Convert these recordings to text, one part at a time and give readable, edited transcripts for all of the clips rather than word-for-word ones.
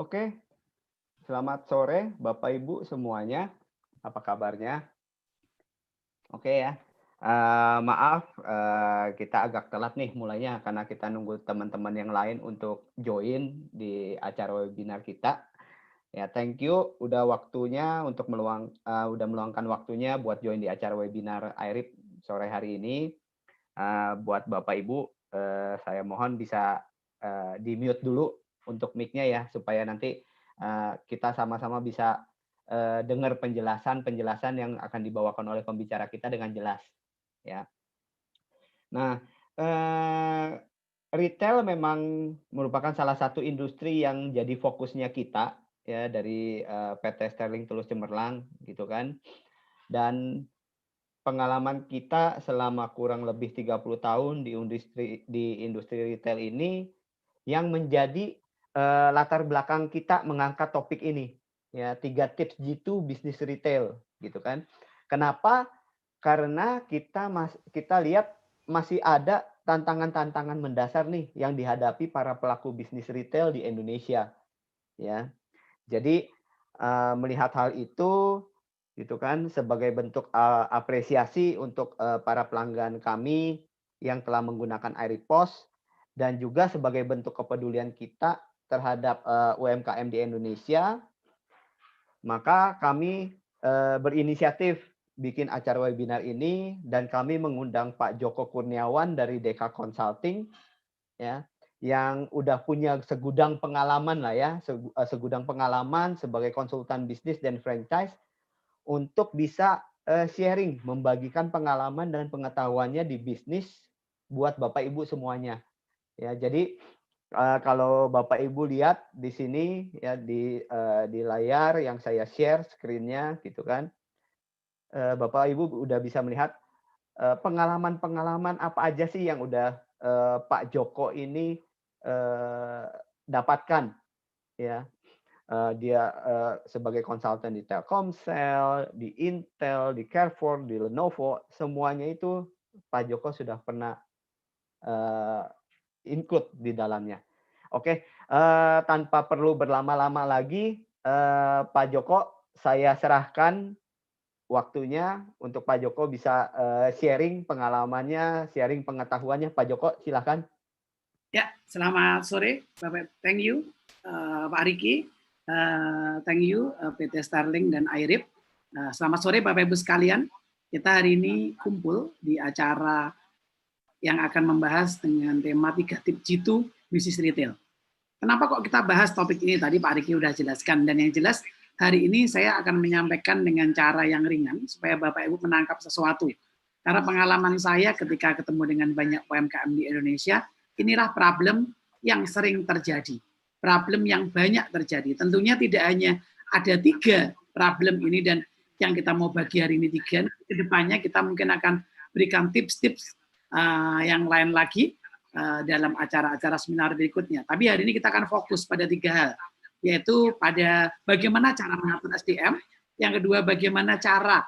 Oke, selamat sore Bapak Ibu semuanya. Apa kabarnya? Oke ya. Maaf, kita agak telat nih mulainya karena kita nunggu teman-teman yang lain untuk join di acara webinar kita. Ya, thank you udah waktunya untuk udah meluangkan waktunya buat join di acara webinar IRIP sore hari ini. Buat Bapak Ibu, saya mohon bisa di-mute dulu untuk mic-nya ya, supaya nanti kita sama-sama bisa dengar penjelasan-penjelasan yang akan dibawakan oleh pembicara kita dengan jelas, ya. Nah, eee, retail memang merupakan salah satu industri yang jadi fokusnya kita, ya, dari PT Sterling Tulus Cemerlang, gitu kan. Dan pengalaman kita selama kurang lebih 30 tahun di industri retail ini, yang menjadi, latar belakang kita mengangkat topik ini, ya, 3 tips jitu bisnis retail, gitu kan. Kenapa? Karena kita lihat masih ada tantangan-tantangan mendasar nih yang dihadapi para pelaku bisnis retail di Indonesia, ya. Jadi, melihat hal itu, gitu kan, sebagai bentuk, apresiasi untuk, para pelanggan kami yang telah menggunakan iRepost dan juga sebagai bentuk kepedulian kita terhadap, UMKM di Indonesia, maka kami, berinisiatif bikin acara webinar ini dan kami mengundang Pak Joko Kurniawan dari DK Consulting, ya, yang udah punya segudang pengalaman lah ya, segudang pengalaman sebagai konsultan bisnis dan franchise untuk bisa, sharing, membagikan pengalaman dan pengetahuannya di bisnis buat Bapak Ibu semuanya. Ya, jadi, kalau Bapak Ibu lihat di sini ya di layar yang saya share screen-nya gitu kan, Bapak Ibu udah bisa melihat pengalaman-pengalaman apa aja sih yang udah, Pak Joko ini, eee, dapatkan ya. Dia, sebagai konsultan di Telkomsel, di Intel, di Carrefour, di Lenovo, semuanya itu Pak Joko sudah pernah, eee, include di dalamnya. Oke, tanpa perlu berlama-lama lagi, Pak Joko, saya serahkan waktunya untuk Pak Joko bisa, sharing pengalamannya, sharing pengetahuannya. Pak Joko, silakan. Ya, selamat sore, Bapak. Thank you, Pak Riki. Thank you, PT Starling dan IRIP. Selamat sore, Bapak Ibu sekalian. Kita hari ini kumpul di acara yang akan membahas dengan tema 3 tips jitu bisnis retail. Kenapa kok kita bahas topik ini? Tadi Pak Riki udah jelaskan. Dan yang jelas, hari ini saya akan menyampaikan dengan cara yang ringan, supaya Bapak Ibu menangkap sesuatu. Karena pengalaman saya ketika ketemu dengan banyak UMKM di Indonesia, inilah problem yang sering terjadi. Problem yang banyak terjadi. Tentunya tidak hanya ada 3 problem ini dan yang kita mau bagi hari ini 3, ke depannya kita mungkin akan berikan tips-tips yang lain lagi dalam acara-acara seminar berikutnya. Tapi hari ini kita akan fokus pada 3 hal, yaitu pada bagaimana cara mengatur SDM, yang kedua bagaimana cara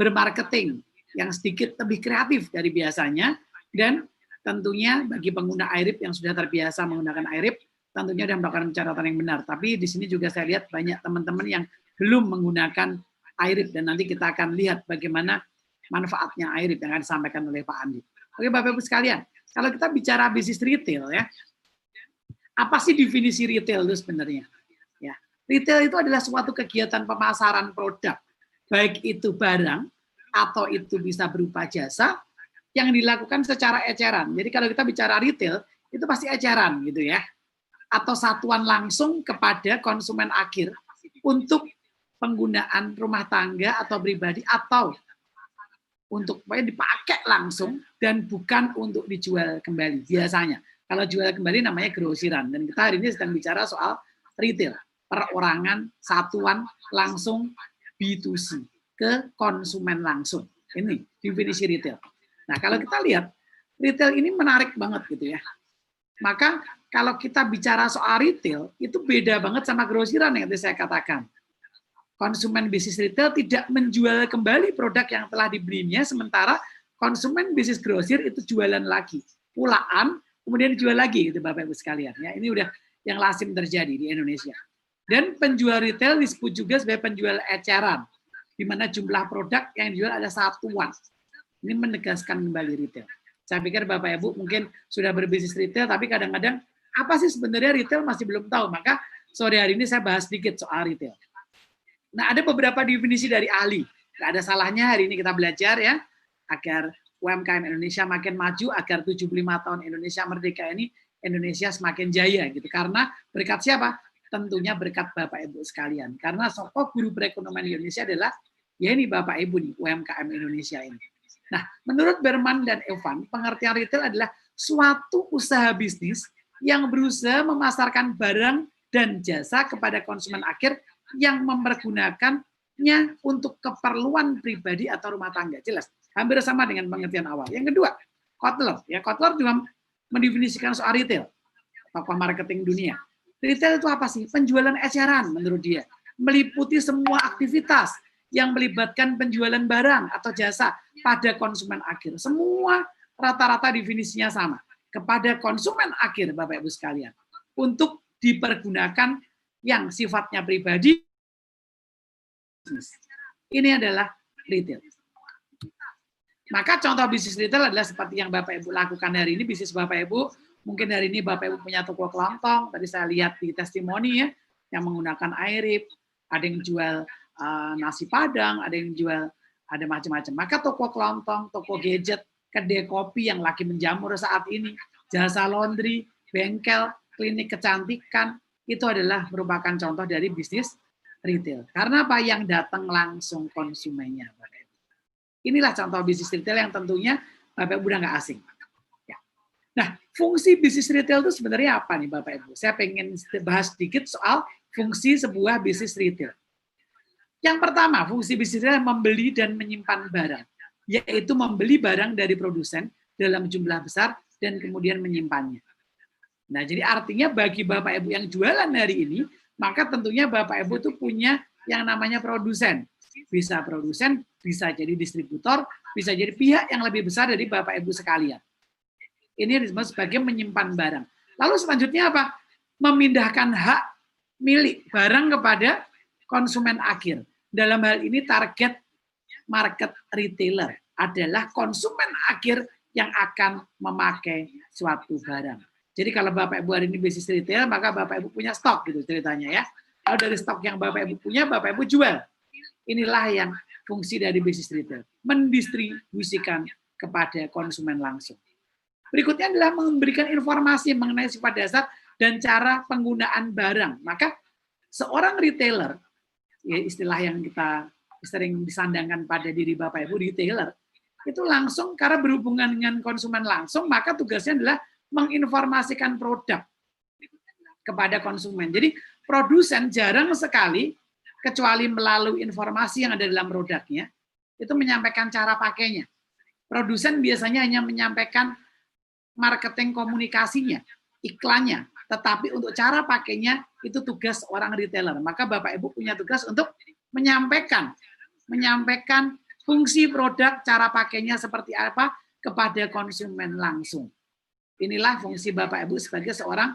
bermarketing yang sedikit lebih kreatif dari biasanya, dan tentunya bagi pengguna IRIP yang sudah terbiasa menggunakan IRIP, tentunya sudah melakukan pencatatan yang benar. Tapi di sini juga saya lihat banyak teman-teman yang belum menggunakan IRIP, dan nanti kita akan lihat bagaimana manfaatnya IRIP yang akan disampaikan oleh Pak Andi. Oke, Bapak-Ibu sekalian, kalau kita bicara bisnis retail ya, apa sih definisi retail itu sebenarnya? Ya, retail itu adalah suatu kegiatan pemasaran produk, baik itu barang atau itu bisa berupa jasa yang dilakukan secara eceran. Jadi kalau kita bicara retail, itu pasti eceran gitu ya. Atau satuan langsung kepada konsumen akhir untuk penggunaan rumah tangga atau pribadi, atau untuk dipakai langsung dan bukan untuk dijual kembali biasanya. Kalau jual kembali namanya grosiran, dan kita hari ini sedang bicara soal retail, perorangan satuan langsung B2C ke konsumen langsung. Ini definisi retail. Nah, kalau kita lihat retail ini menarik banget gitu ya. Maka kalau kita bicara soal retail, itu beda banget sama grosiran yang tadi saya katakan. Konsumen bisnis retail tidak menjual kembali produk yang telah dibelinya, sementara konsumen bisnis grosir itu jualan lagi, pulaan, kemudian dijual lagi gitu Bapak Ibu sekalian. Ya, ini udah yang lazim terjadi di Indonesia. Dan penjual retail disebut juga sebagai penjual eceran, di mana jumlah produk yang dijual ada satuan. Ini menegaskan kembali retail. Saya pikir Bapak Ibu mungkin sudah berbisnis retail, tapi kadang-kadang apa sih sebenarnya retail masih belum tahu. Maka sore hari ini saya bahas sedikit soal retail. Nah, ada beberapa definisi dari ahli. Nggak ada salahnya hari ini kita belajar ya, agar UMKM Indonesia makin maju, agar 75 tahun Indonesia merdeka ini Indonesia semakin jaya gitu. Karena berkat siapa? Tentunya berkat Bapak Ibu sekalian. Karena sosok guru perekonomian Indonesia adalah ya ini Bapak Ibu nih, UMKM Indonesia ini. Nah, menurut Berman dan Evan, pengertian retail adalah suatu usaha bisnis yang berusaha memasarkan barang dan jasa kepada konsumen akhir yang mempergunakannya untuk keperluan pribadi atau rumah tangga. Jelas, hampir sama dengan pengertian awal. Yang kedua, Kotler. Ya, Kotler juga mendefinisikan soal retail, tokoh marketing dunia. Retail itu apa sih? Penjualan eceran menurut dia. Meliputi semua aktivitas yang melibatkan penjualan barang atau jasa pada konsumen akhir. Semua rata-rata definisinya sama. Kepada konsumen akhir, Bapak Ibu sekalian. Untuk dipergunakan yang sifatnya pribadi. Ini adalah retail. Maka contoh bisnis retail adalah seperti yang Bapak Ibu lakukan hari ini, bisnis Bapak Ibu. Mungkin hari ini Bapak Ibu punya toko kelontong, tadi saya lihat di testimoni ya, yang menggunakan airip, ada yang jual nasi padang, ada yang jual, ada macam-macam. Maka toko kelontong, toko gadget, kedai kopi yang lagi menjamur saat ini, jasa laundry, bengkel, klinik kecantikan, itu adalah merupakan contoh dari bisnis retail. Karena apa? Yang datang langsung konsumennya. Inilah contoh bisnis retail yang tentunya Bapak Ibu udah nggak asing. Ya. Nah, fungsi bisnis retail itu sebenarnya apa nih Bapak Ibu? Saya pengen bahas sedikit soal fungsi sebuah bisnis retail. Yang pertama, fungsi bisnis retail membeli dan menyimpan barang, yaitu membeli barang dari produsen dalam jumlah besar dan kemudian menyimpannya. Nah, jadi artinya bagi Bapak Ibu yang jualan hari ini, maka tentunya Bapak Ibu itu punya yang namanya produsen. Bisa produsen, bisa jadi distributor, bisa jadi pihak yang lebih besar dari Bapak Ibu sekalian. Ini disebut sebagai menyimpan barang. Lalu selanjutnya apa? Memindahkan hak milik barang kepada konsumen akhir. Dalam hal ini target market retailer adalah konsumen akhir yang akan memakai suatu barang. Jadi kalau Bapak Ibu hari ini bisnis retail, maka Bapak Ibu punya stok gitu ceritanya ya. Kalau dari stok yang Bapak Ibu punya, Bapak Ibu jual. Inilah yang fungsi dari bisnis retail, mendistribusikan kepada konsumen langsung. Berikutnya adalah memberikan informasi mengenai sifat dasar dan cara penggunaan barang. Maka seorang retailer, ya istilah yang kita sering disandangkan pada diri Bapak Ibu, retailer, itu langsung karena berhubungan dengan konsumen langsung, maka tugasnya adalah menginformasikan produk kepada konsumen. Jadi produsen jarang sekali, kecuali melalui informasi yang ada dalam produknya, itu menyampaikan cara pakainya. Produsen biasanya hanya menyampaikan marketing komunikasinya, iklannya, tetapi untuk cara pakainya itu tugas orang retailer. Maka Bapak Ibu punya tugas untuk menyampaikan fungsi produk, cara pakainya seperti apa kepada konsumen langsung. Inilah fungsi Bapak Ibu sebagai seorang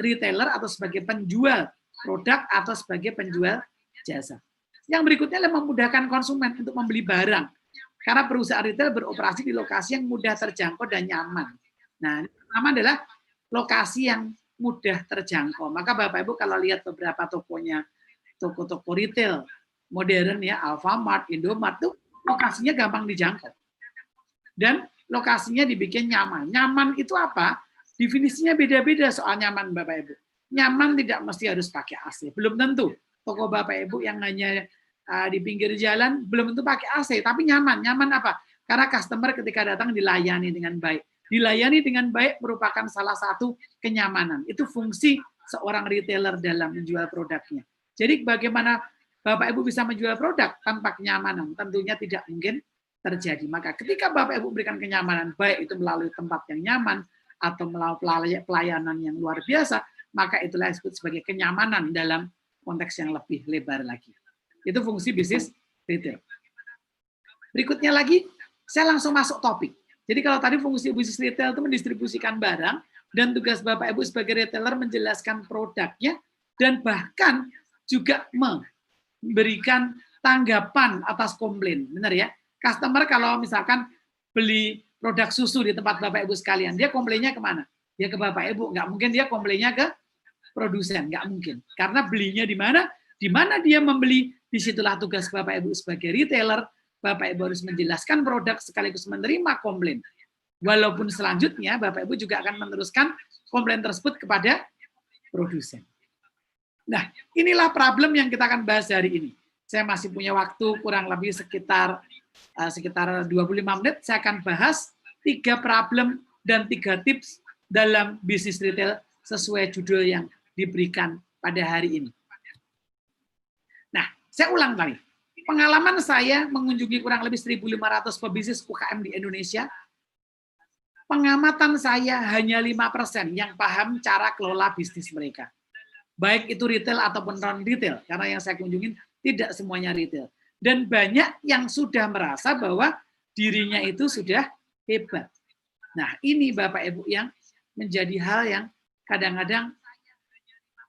retailer atau sebagai penjual produk atau sebagai penjual jasa. Yang berikutnya adalah memudahkan konsumen untuk membeli barang. Karena perusahaan retail beroperasi di lokasi yang mudah terjangkau dan nyaman. Nah, yang pertama adalah lokasi yang mudah terjangkau. Maka Bapak Ibu kalau lihat beberapa tokonya, toko-toko retail modern ya, Alfamart, Indomart, itu lokasinya gampang dijangkau. Dan lokasinya dibikin nyaman. Nyaman itu apa? Definisinya beda-beda soal nyaman Bapak Ibu. Nyaman tidak mesti harus pakai AC. Belum tentu. Toko Bapak Ibu yang hanya di pinggir jalan belum tentu pakai AC, tapi nyaman. Nyaman apa? Karena customer ketika datang dilayani dengan baik. Dilayani dengan baik merupakan salah satu kenyamanan. Itu fungsi seorang retailer dalam menjual produknya. Jadi bagaimana Bapak Ibu bisa menjual produk tanpa kenyamanan? Tentunya tidak mungkin terjadi. Maka ketika Bapak Ibu berikan kenyamanan, baik itu melalui tempat yang nyaman atau melalui pelayanan yang luar biasa, maka itulah disebut sebagai kenyamanan dalam konteks yang lebih lebar lagi. Itu fungsi bisnis retail. Berikutnya lagi, saya langsung masuk topik. Jadi kalau tadi fungsi bisnis retail itu mendistribusikan barang, Dan tugas Bapak Ibu sebagai retailer menjelaskan produknya dan bahkan juga memberikan tanggapan atas komplain. Benar ya? Customer kalau misalkan beli produk susu di tempat Bapak Ibu sekalian, dia komplainnya kemana? Dia ke Bapak Ibu. Nggak mungkin dia komplainnya ke produsen, nggak mungkin. Karena belinya di mana? Di mana dia membeli, disitulah tugas Bapak Ibu sebagai retailer. Bapak Ibu harus menjelaskan produk sekaligus menerima komplain. Walaupun selanjutnya Bapak Ibu juga akan meneruskan komplain tersebut kepada produsen. Nah, inilah problem yang kita akan bahas hari ini. Saya masih punya waktu kurang lebih sekitar 25 menit. Saya akan bahas 3 problem dan 3 tips dalam bisnis retail sesuai judul yang diberikan pada hari ini. Nah, saya ulang kali. Pengalaman saya mengunjungi kurang lebih 1.500 pebisnis UKM di Indonesia. Pengamatan saya hanya 5% yang paham cara kelola bisnis mereka. Baik itu retail ataupun non-retail, karena yang saya kunjungin tidak semuanya retail. Dan banyak yang sudah merasa bahwa dirinya itu sudah hebat. Nah, ini Bapak Ibu yang menjadi hal yang kadang-kadang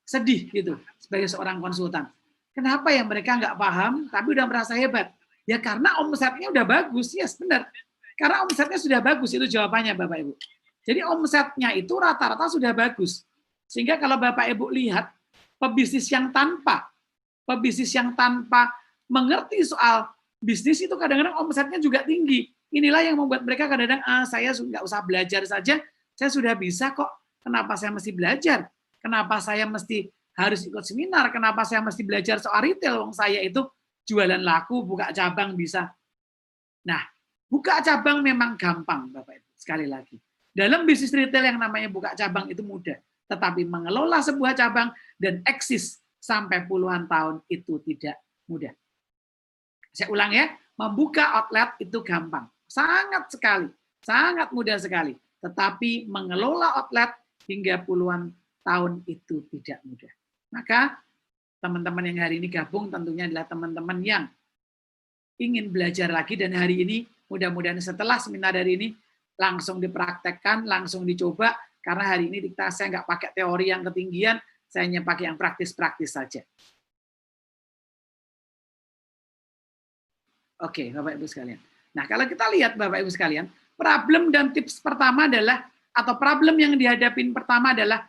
sedih gitu sebagai seorang konsultan. Kenapa ya mereka nggak paham tapi udah merasa hebat? Ya karena omsetnya udah bagus, yes benar. Karena omsetnya sudah bagus, itu jawabannya Bapak Ibu. Jadi omsetnya itu rata-rata sudah bagus. Sehingga kalau Bapak Ibu lihat, pebisnis yang tanpa mengerti soal bisnis itu kadang-kadang omsetnya juga tinggi. Inilah yang membuat mereka kadang-kadang, saya nggak usah belajar saja, saya sudah bisa kok. Kenapa saya mesti belajar? Kenapa saya mesti harus ikut seminar? Kenapa saya mesti belajar soal retail? Wong saya itu jualan laku, buka cabang bisa. Nah, buka cabang memang gampang, Bapak Ibu. Sekali lagi, dalam bisnis retail yang namanya buka cabang itu mudah. Tetapi mengelola sebuah cabang dan eksis sampai puluhan tahun itu tidak mudah. Saya ulang ya, membuka outlet itu gampang. Sangat sekali, sangat mudah sekali. Tetapi mengelola outlet hingga puluhan tahun itu tidak mudah. Maka teman-teman yang hari ini gabung tentunya adalah teman-teman yang ingin belajar lagi, dan hari ini mudah-mudahan setelah seminar hari ini langsung dipraktekkan, langsung dicoba, karena hari ini saya nggak pakai teori yang ketinggian, saya hanya pakai yang praktis-praktis saja. Oke, Bapak Ibu sekalian. Nah, kalau kita lihat Bapak Ibu sekalian, problem dan tips pertama adalah, atau problem yang dihadapin pertama adalah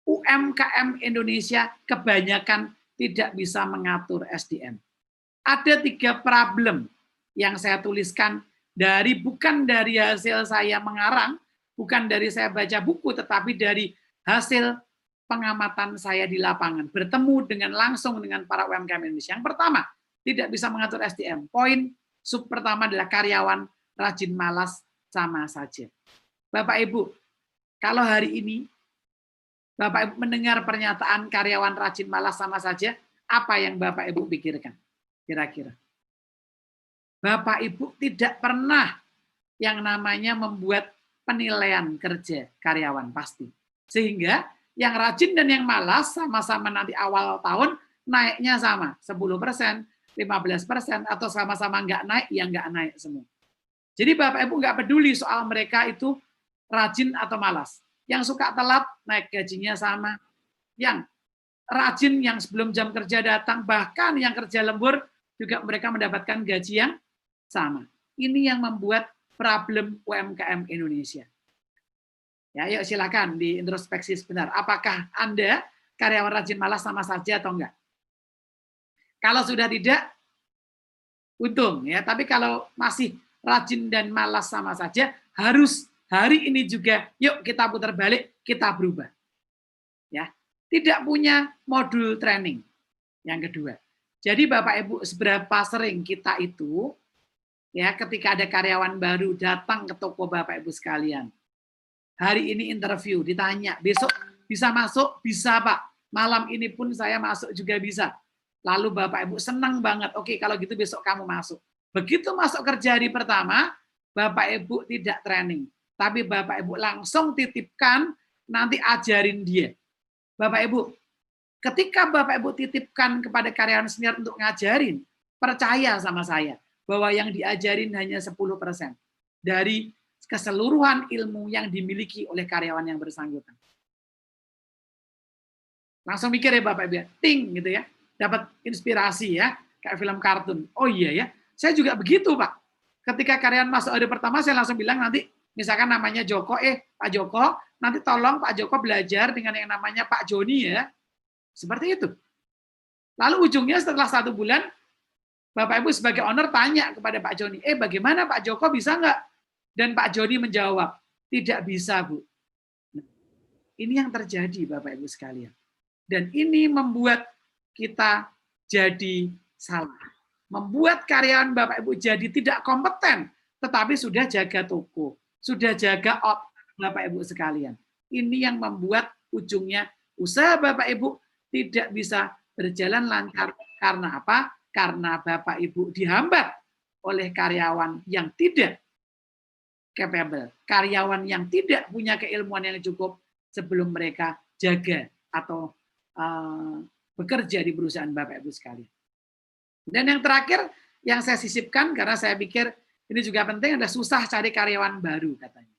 UMKM Indonesia kebanyakan tidak bisa mengatur SDM. Ada 3 problem yang saya tuliskan bukan dari hasil saya mengarang, bukan dari saya baca buku, tetapi dari hasil pengamatan saya di lapangan, bertemu langsung dengan para UMKM Indonesia. Yang pertama, tidak bisa mengatur SDM. Poin sub pertama adalah karyawan rajin malas sama saja. Bapak Ibu, kalau hari ini Bapak Ibu mendengar pernyataan karyawan rajin malas sama saja, apa yang Bapak Ibu pikirkan? Kira-kira. Bapak Ibu tidak pernah yang namanya membuat penilaian kerja karyawan pasti. Sehingga yang rajin dan yang malas sama-sama nanti awal tahun naiknya sama, 10%, 15%, atau sama-sama nggak naik, ya nggak naik semua. Jadi Bapak Ibu nggak peduli soal mereka itu rajin atau malas. Yang suka telat, naik gajinya sama. Yang rajin, yang sebelum jam kerja datang, bahkan yang kerja lembur, juga mereka mendapatkan gaji yang sama. Ini yang membuat problem UMKM Indonesia. Ya, yuk silakan diintrospeksi sebentar. Apakah Anda karyawan rajin malas sama saja atau enggak? Kalau sudah tidak, untung ya. Tapi kalau masih rajin dan malas sama saja, harus hari ini juga, yuk kita putar balik, kita berubah. Ya, tidak punya modul training. Yang kedua, jadi Bapak Ibu, seberapa sering kita itu, ya ketika ada karyawan baru datang ke toko Bapak Ibu sekalian, hari ini interview, ditanya, besok bisa masuk? Bisa Pak, malam ini pun saya masuk juga bisa. Lalu Bapak Ibu senang banget, oke kalau gitu besok kamu masuk. Begitu masuk kerja hari pertama, Bapak Ibu tidak training, tapi Bapak Ibu langsung titipkan, nanti ajarin dia. Bapak Ibu, ketika Bapak Ibu titipkan kepada karyawan senior untuk ngajarin, percaya sama saya, bahwa yang diajarin hanya 10%. Dari keseluruhan ilmu yang dimiliki oleh karyawan yang bersangkutan. Langsung mikir ya Bapak Ibu ya, ting gitu ya, dapat inspirasi ya, kayak film kartun. Oh iya ya, saya juga begitu Pak. Ketika karyawan masuk hari pertama, saya langsung bilang nanti, misalkan namanya Joko, Pak Joko, nanti tolong Pak Joko belajar dengan yang namanya Pak Joni ya. Seperti itu. Lalu ujungnya setelah 1 bulan, Bapak Ibu sebagai owner tanya kepada Pak Joni, bagaimana Pak Joko bisa nggak? Dan Pak Joni menjawab, tidak bisa Bu. Ini yang terjadi Bapak Ibu sekalian. Dan ini membuat kita jadi salah. Membuat karyawan Bapak Ibu jadi tidak kompeten, tetapi sudah jaga toko, sudah jaga Bapak Ibu sekalian. Ini yang membuat ujungnya usaha Bapak Ibu tidak bisa berjalan lancar. Karena apa? Karena Bapak Ibu dihambat oleh karyawan yang tidak capable, karyawan yang tidak punya keilmuan yang cukup sebelum mereka jaga atau bekerja di perusahaan Bapak Ibu sekalian. Dan yang terakhir yang saya sisipkan karena saya pikir ini juga penting, ada susah cari karyawan baru katanya.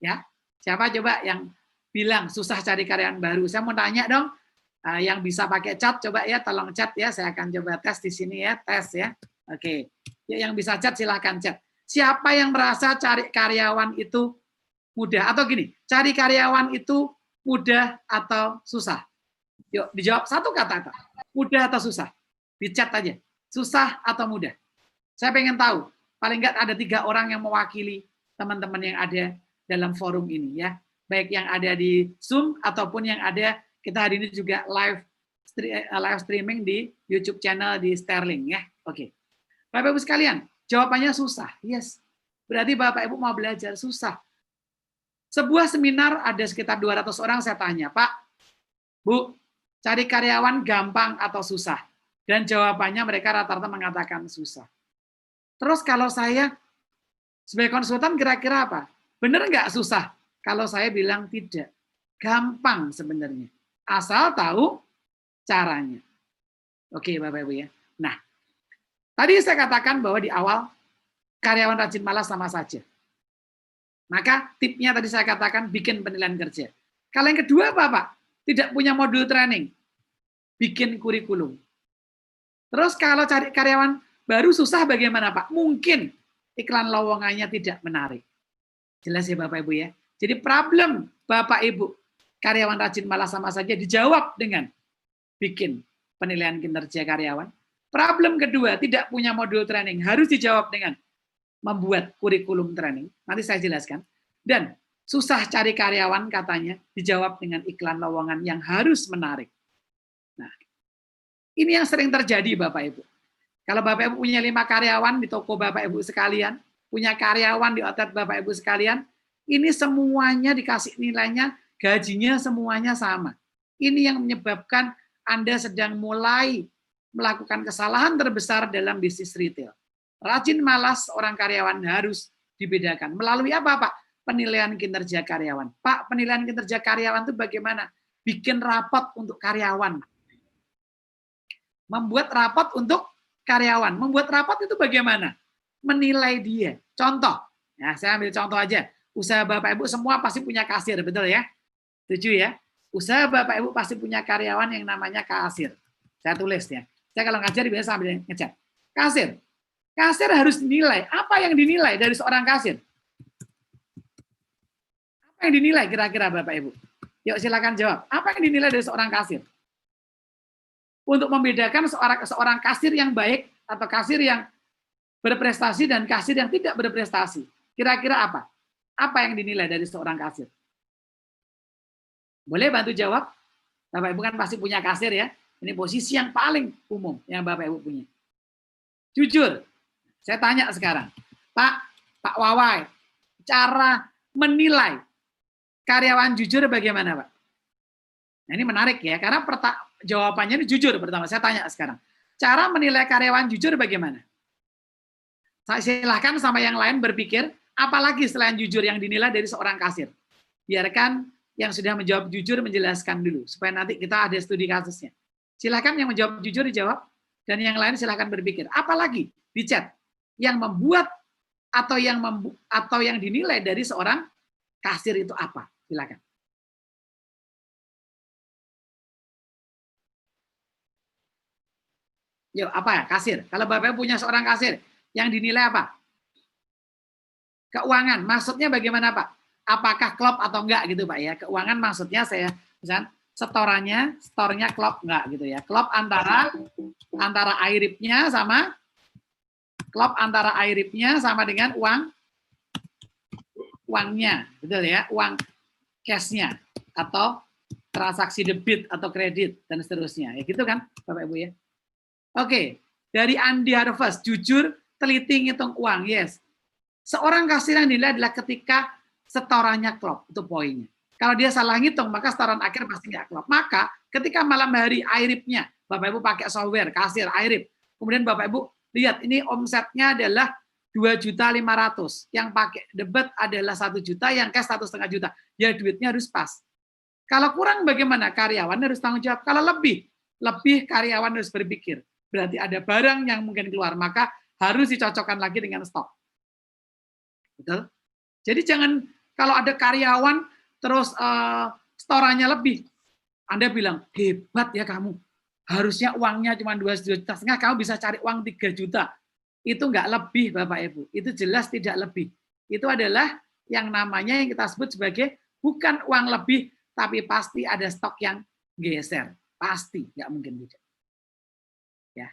Ya, siapa coba yang bilang susah cari karyawan baru? Saya mau tanya dong, yang bisa pakai chat coba ya, tolong chat ya. Saya akan coba tes di sini ya, tes ya. Oke, ya, yang bisa chat silahkan chat. Siapa yang merasa cari karyawan itu mudah atau gini? Cari karyawan itu mudah atau susah? Yuk, dijawab satu kata-kata. Mudah atau susah? Di chat aja. Susah atau mudah? Saya pengen tahu. Paling nggak ada 3 orang yang mewakili teman-teman yang ada dalam forum ini ya. Baik yang ada di Zoom ataupun yang ada, kita hari ini juga live streaming di YouTube channel di Sterling ya. Oke. Bapak Ibu sekalian, jawabannya susah. Yes. Berarti Bapak Ibu mau belajar susah. Sebuah seminar ada sekitar 200 orang, saya tanya, Pak, Bu, cari karyawan gampang atau susah? Dan jawabannya mereka rata-rata mengatakan susah. Terus kalau saya sebagai konsultan kira-kira apa? Benar nggak susah? Kalau saya bilang tidak. Gampang sebenarnya. Asal tahu caranya. Oke Bapak Ibu ya. Nah, tadi saya katakan bahwa di awal karyawan rajin malas sama saja. Maka tipnya tadi saya katakan bikin penilaian kerja. Kalau yang kedua apa Pak? Tidak punya modul training. Bikin kurikulum. Terus kalau cari karyawan baru susah bagaimana Pak? Mungkin iklan lowongannya tidak menarik. Jelas ya Bapak Ibu ya. Jadi problem Bapak Ibu karyawan rajin malas sama saja dijawab dengan bikin penilaian kinerja karyawan. Problem kedua tidak punya modul training harus dijawab dengan membuat kurikulum training. Nanti saya jelaskan. Dan susah cari karyawan katanya dijawab dengan iklan lowongan yang harus menarik. Nah, ini yang sering terjadi Bapak Ibu. Kalau Bapak Ibu punya 5 karyawan di toko Bapak Ibu sekalian, punya karyawan di outlet Bapak Ibu sekalian, ini semuanya dikasih nilainya, gajinya semuanya sama. Ini yang menyebabkan Anda sedang mulai melakukan kesalahan terbesar dalam bisnis retail. Rajin malas orang karyawan harus dibedakan. Melalui apa Pak? Penilaian kinerja karyawan. Pak, penilaian kinerja karyawan itu bagaimana? Bikin rapot untuk karyawan. Membuat rapot untuk karyawan. Membuat rapot itu bagaimana? Menilai dia. Contoh, ya saya ambil contoh aja. Usaha Bapak Ibu semua pasti punya kasir, betul ya? Setuju ya? Usaha Bapak Ibu pasti punya karyawan yang namanya kasir. Saya tulis ya. Saya kalau ngajar biasa sambil ngecat. Kasir. Kasir harus dinilai. Apa yang dinilai dari seorang kasir? Apa yang dinilai kira-kira Bapak Ibu? Yuk silakan jawab. Apa yang dinilai dari seorang kasir? Untuk membedakan seorang kasir yang baik atau kasir yang berprestasi dan kasir yang tidak berprestasi. Kira-kira apa? Apa yang dinilai dari seorang kasir? Boleh bantu jawab? Bapak Ibu kan pasti punya kasir ya. Ini posisi yang paling umum yang Bapak Ibu punya. Jujur, saya tanya sekarang, Pak Wawai, cara menilai karyawan jujur bagaimana Pak? Nah, ini menarik ya, karena jawabannya ini jujur pertama. Saya tanya sekarang, cara menilai karyawan jujur bagaimana? Saya silahkan sama yang lain berpikir, apalagi selain jujur yang dinilai dari seorang kasir. Biarkan yang sudah menjawab jujur menjelaskan dulu, supaya nanti kita ada studi kasusnya. Silahkan yang menjawab jujur dijawab, dan yang lain silahkan berpikir. Apalagi di chat yang membuat atau yang dinilai dari seorang kasir itu apa? Silakan. Yuk, apa ya? Kasir. Kalau Bapak punya seorang kasir, yang dinilai apa? Keuangan. Maksudnya bagaimana, Pak? Apakah klop atau enggak gitu, Pak ya? Keuangan maksudnya saya misalnya store-nya klop enggak gitu ya. Klop antara IRIP-nya sama dengan uangnya, betul ya? Uang cash-nya atau transaksi debit atau kredit dan seterusnya. Ya gitu kan, Bapak Ibu ya. Oke, dari Andi Harvest, jujur, teliti ngitung uang, yes. Seorang kasir yang dinilai adalah ketika setorannya klop, itu poinnya. Kalau dia salah ngitung, maka setoran akhir pasti nggak klop. Maka ketika malam hari IRIP-nya, Bapak Ibu pakai software, kasir, IRIP, kemudian Bapak Ibu lihat ini omsetnya adalah 2.500.000, yang pakai debit adalah 1 juta, yang cash 1,5 juta. Ya duitnya harus pas. Kalau kurang bagaimana? Karyawan harus tanggung jawab. Kalau lebih karyawan harus berpikir. Berarti ada barang yang mungkin keluar, maka harus dicocokkan lagi dengan stok. Betul? Jadi jangan kalau ada karyawan terus storannya lebih, Anda bilang, hebat ya kamu, harusnya uangnya cuma 2,5 juta, kamu bisa cari uang 3 juta. Itu nggak lebih, Bapak Ibu. Itu jelas tidak lebih. Itu adalah yang namanya yang kita sebut sebagai bukan uang lebih, tapi pasti ada stok yang geser. Pasti, nggak mungkin tidak. Ya,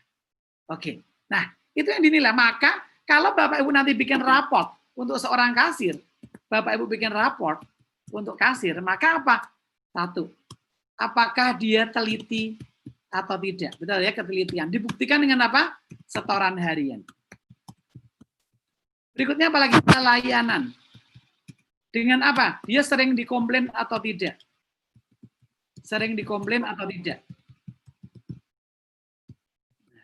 oke. Nah, itu yang dinilai. Maka kalau Bapak Ibu nanti bikin raport untuk seorang kasir, Bapak Ibu bikin raport untuk kasir, maka apa? 1, apakah dia teliti atau tidak? Betul ya, ketelitian. Dibuktikan dengan apa? Setoran harian. Berikutnya apalagi? Pelayanan. Dengan apa? Dia sering dikomplain atau tidak? Sering dikomplain atau tidak?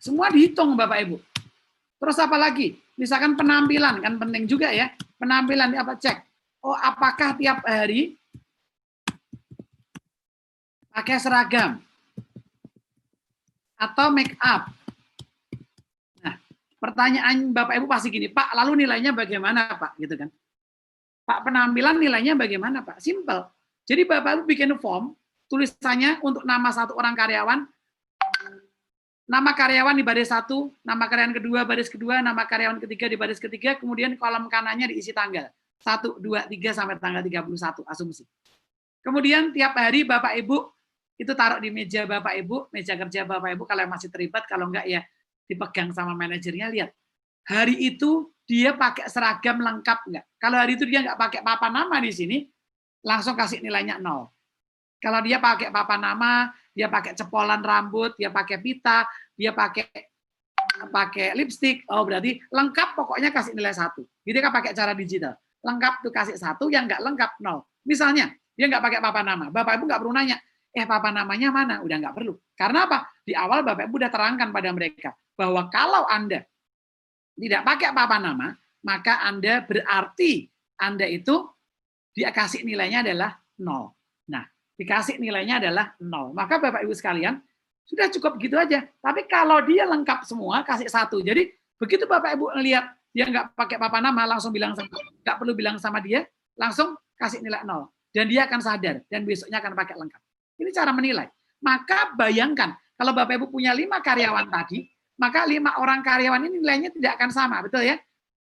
Semua dihitung Bapak Ibu. Terus apa lagi? Misalkan penampilan, kan penting juga ya. Penampilan apa? Cek. Oh, apakah tiap hari pakai seragam? Atau make up? Nah, pertanyaan Bapak Ibu pasti gini, Pak, lalu nilainya bagaimana, Pak? Gitu kan. Pak, penampilan nilainya bagaimana, Pak? Simple. Jadi Bapak Ibu bikin form, tulisannya untuk nama satu orang karyawan, nama karyawan di baris 1, nama karyawan kedua baris kedua, nama karyawan ketiga di baris ketiga, kemudian kolom kanannya diisi tanggal. 1, 2, 3 sampai tanggal 31, asumsi. Kemudian tiap hari Bapak Ibu itu taruh di meja Bapak Ibu, meja kerja Bapak Ibu, kalau masih terlibat, kalau enggak ya dipegang sama manajernya, lihat. Hari itu dia pakai seragam lengkap enggak? Kalau hari itu dia enggak pakai papan nama di sini, langsung kasih nilainya 0. Kalau dia pakai papan nama, dia pakai cepolan rambut, dia pakai pita, dia pakai lipstik, oh berarti lengkap pokoknya kasih nilai 1. Jadi kan pakai cara digital. Lengkap tuh kasih 1, yang enggak lengkap 0. Misalnya, dia enggak pakai papan nama, Bapak Ibu enggak perlu nanya, papan namanya mana? Udah enggak perlu. Karena apa? Di awal Bapak Ibu udah terangkan pada mereka bahwa kalau Anda tidak pakai papan nama, maka Anda berarti Anda itu dia kasih nilainya adalah 0. Nah, dikasih nilainya adalah 0. Maka Bapak Ibu sekalian, sudah cukup gitu aja. Tapi kalau dia lengkap semua, kasih 1. Jadi begitu Bapak Ibu melihat dia nggak pakai papan nama, langsung bilang nggak perlu bilang sama dia, langsung kasih nilai 0. Dan dia akan sadar, dan besoknya akan pakai lengkap. Ini cara menilai. Maka bayangkan, kalau Bapak Ibu punya 5 karyawan tadi, maka 5 orang karyawan ini nilainya tidak akan sama, betul ya?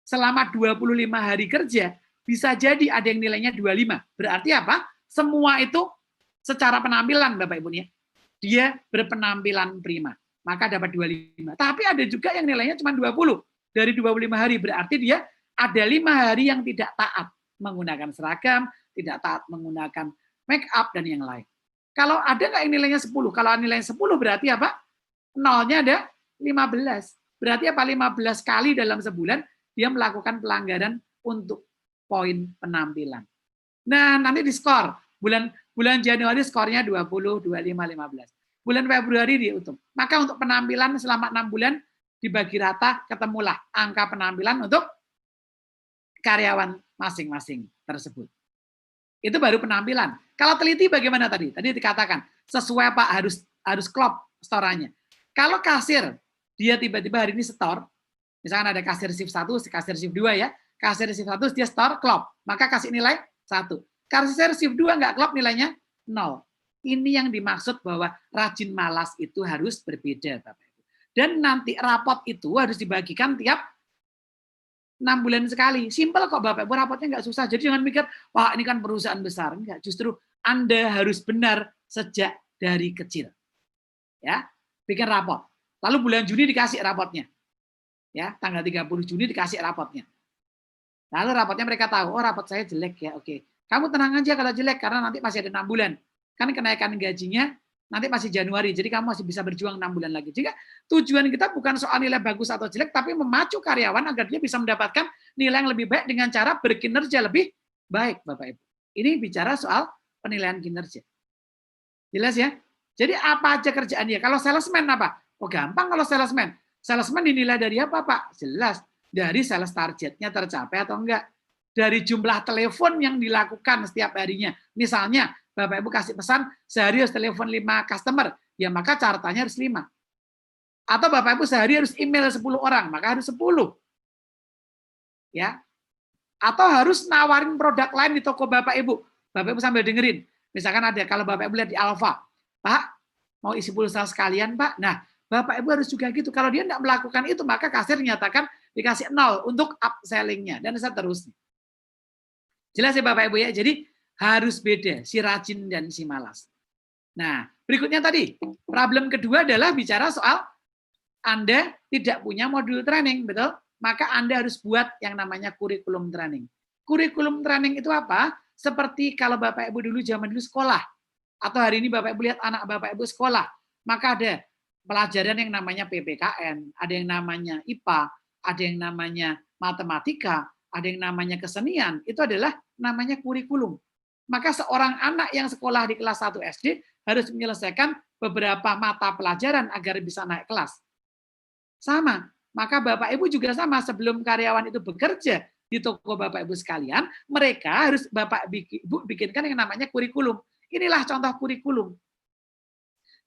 Selama 25 hari kerja, bisa jadi ada yang nilainya 25. Berarti apa? Semua itu secara penampilan, Bapak Ibu, dia berpenampilan prima, maka dapat 25. Tapi ada juga yang nilainya cuma 20 dari 25 hari, berarti dia ada 5 hari yang tidak taat menggunakan seragam, tidak taat menggunakan make up dan yang lain. Kalau ada nggak yang nilainya 10? Kalau nilainya 10 berarti apa? Nolnya ada 15. Berarti apa? 15 kali dalam sebulan dia melakukan pelanggaran untuk poin penampilan. Nah, nanti di skor. Bulan Januari skornya 20, 25, 15. Bulan Februari dihitung. Maka untuk penampilan selama 6 bulan dibagi rata, ketemulah angka penampilan untuk karyawan masing-masing tersebut. Itu baru penampilan. Kalau teliti bagaimana tadi? Tadi dikatakan sesuai Pak, harus klop storannya. Kalau kasir dia tiba-tiba hari ini setor, misalkan ada kasir shift 1, kasir shift 2 ya, kasir shift 1 dia store klop, maka kasih nilai 1. Kasir shift 2 nggak klop nilainya 0. Ini yang dimaksud bahwa rajin malas itu harus berbeda, Bapak Ibu. Dan nanti rapot itu harus dibagikan tiap 6 bulan sekali. Simpel kok Bapak Ibu, rapotnya nggak susah. Jadi jangan mikir, wah ini kan perusahaan besar. Enggak, justru Anda harus benar sejak dari kecil. Ya, bikin rapot. Lalu bulan Juni dikasih rapotnya. Ya, tanggal 30 Juni dikasih rapotnya. Lalu rapotnya mereka tahu, oh rapot saya jelek ya, oke. Kamu tenang aja kalau jelek, karena nanti masih ada 6 bulan. Kan kenaikan gajinya nanti masih Januari, jadi kamu masih bisa berjuang 6 bulan lagi. Jika tujuan kita bukan soal nilai bagus atau jelek, tapi memacu karyawan agar dia bisa mendapatkan nilai yang lebih baik dengan cara berkinerja lebih baik, Bapak Ibu. Ini bicara soal penilaian kinerja. Jelas ya? Jadi apa aja kerjaan dia? Kalau salesman apa? Oh gampang kalau salesman. Salesman dinilai dari apa, Pak? Jelas. Dari sales targetnya tercapai atau enggak. Dari jumlah telepon yang dilakukan setiap harinya. Misalnya, Bapak Ibu kasih pesan, sehari harus telepon 5 customer, ya maka catatannya harus 5. Atau Bapak Ibu sehari harus email 10 orang, maka harus 10. Ya. Atau harus nawarin produk lain di toko Bapak Ibu. Bapak Ibu sambil dengerin. Misalkan ada, kalau Bapak Ibu lihat di Alfa, Pak, mau isi pulsa sekalian, Pak? Nah, Bapak Ibu harus juga gitu. Kalau dia tidak melakukan itu, maka kasir nyatakan dikasih 0 untuk upselling-nya, dan seterusnya. Jelas ya Bapak Ibu ya? Jadi, harus beda, si rajin dan si malas. Nah, berikutnya tadi, problem kedua adalah bicara soal Anda tidak punya modul training, betul? Maka Anda harus buat yang namanya kurikulum training. Kurikulum training itu apa? Seperti kalau Bapak Ibu dulu zaman dulu sekolah, atau hari ini Bapak Ibu lihat anak Bapak Ibu sekolah, maka ada pelajaran yang namanya PPKN, ada yang namanya IPA, ada yang namanya matematika, ada yang namanya kesenian, itu adalah namanya kurikulum. Maka seorang anak yang sekolah di kelas 1 SD harus menyelesaikan beberapa mata pelajaran agar bisa naik kelas. Sama, maka Bapak Ibu juga sama, sebelum karyawan itu bekerja di toko Bapak Ibu sekalian, mereka harus Bapak Ibu bikinkan yang namanya kurikulum. Inilah contoh kurikulum.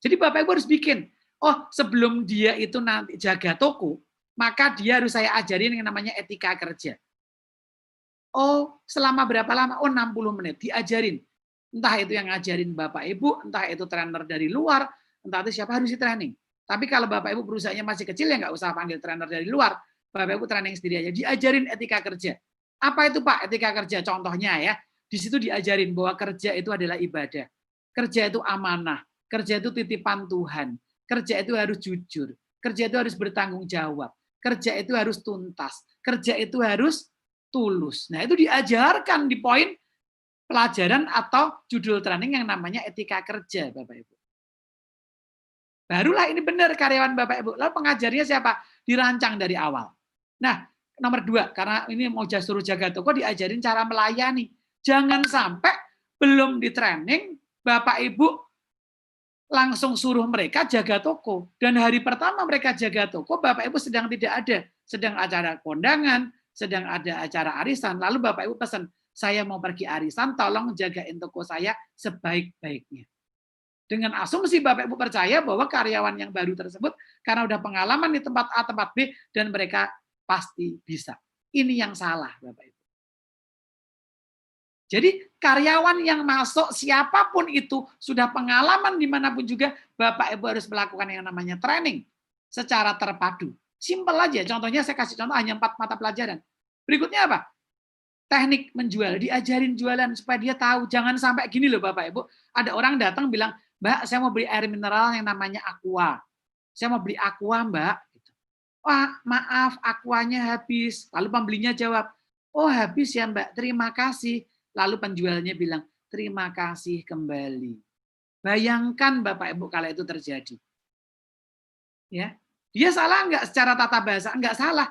Jadi Bapak Ibu harus bikin, oh sebelum dia itu nanti jaga toko, maka dia harus saya ajarin yang namanya etika kerja. Oh, selama berapa lama? Oh, 60 menit. Diajarin. Entah itu yang ngajarin Bapak Ibu, entah itu trainer dari luar, entah itu siapa harus di training. Tapi kalau Bapak Ibu perusahaannya masih kecil, ya nggak usah panggil trainer dari luar. Bapak Ibu training sendiri aja. Diajarin etika kerja. Apa itu Pak etika kerja? Contohnya ya, di situ diajarin bahwa kerja itu adalah ibadah. Kerja itu amanah. Kerja itu titipan Tuhan. Kerja itu harus jujur. Kerja itu harus bertanggung jawab. Kerja itu harus tuntas. Kerja itu harus tulus. Nah, itu diajarkan di poin pelajaran atau judul training yang namanya etika kerja, Bapak Ibu. Barulah ini benar karyawan Bapak Ibu. Lalu pengajarnya siapa? Dirancang dari awal. Nah, nomor 2, karena ini mau suruh jaga toko, diajarin cara melayani. Jangan sampai belum di training, Bapak Ibu langsung suruh mereka jaga toko. Dan hari pertama mereka jaga toko, Bapak Ibu sedang tidak ada. Sedang acara kondangan, sedang ada acara arisan, lalu Bapak Ibu pesan, saya mau pergi arisan, tolong jagain toko saya sebaik-baiknya. Dengan asumsi Bapak Ibu percaya bahwa karyawan yang baru tersebut, karena udah pengalaman di tempat A, tempat B, dan mereka pasti bisa. Ini yang salah, Bapak Ibu. Jadi karyawan yang masuk, siapapun itu, sudah pengalaman dimanapun juga, Bapak Ibu harus melakukan yang namanya training secara terpadu. Simpel aja, contohnya saya kasih contoh hanya 4 mata pelajaran. Berikutnya apa? Teknik menjual, diajarin jualan supaya dia tahu. Jangan sampai gini loh Bapak Ibu, ada orang datang bilang, Mbak, saya mau beli air mineral yang namanya Aqua. Saya mau beli Aqua, Mbak. Wah, maaf, Aquanya habis. Lalu pembelinya jawab, oh habis ya Mbak, terima kasih. Lalu penjualnya bilang, terima kasih kembali. Bayangkan Bapak Ibu kalau itu terjadi. Ya, dia salah nggak secara tata bahasa? Nggak salah.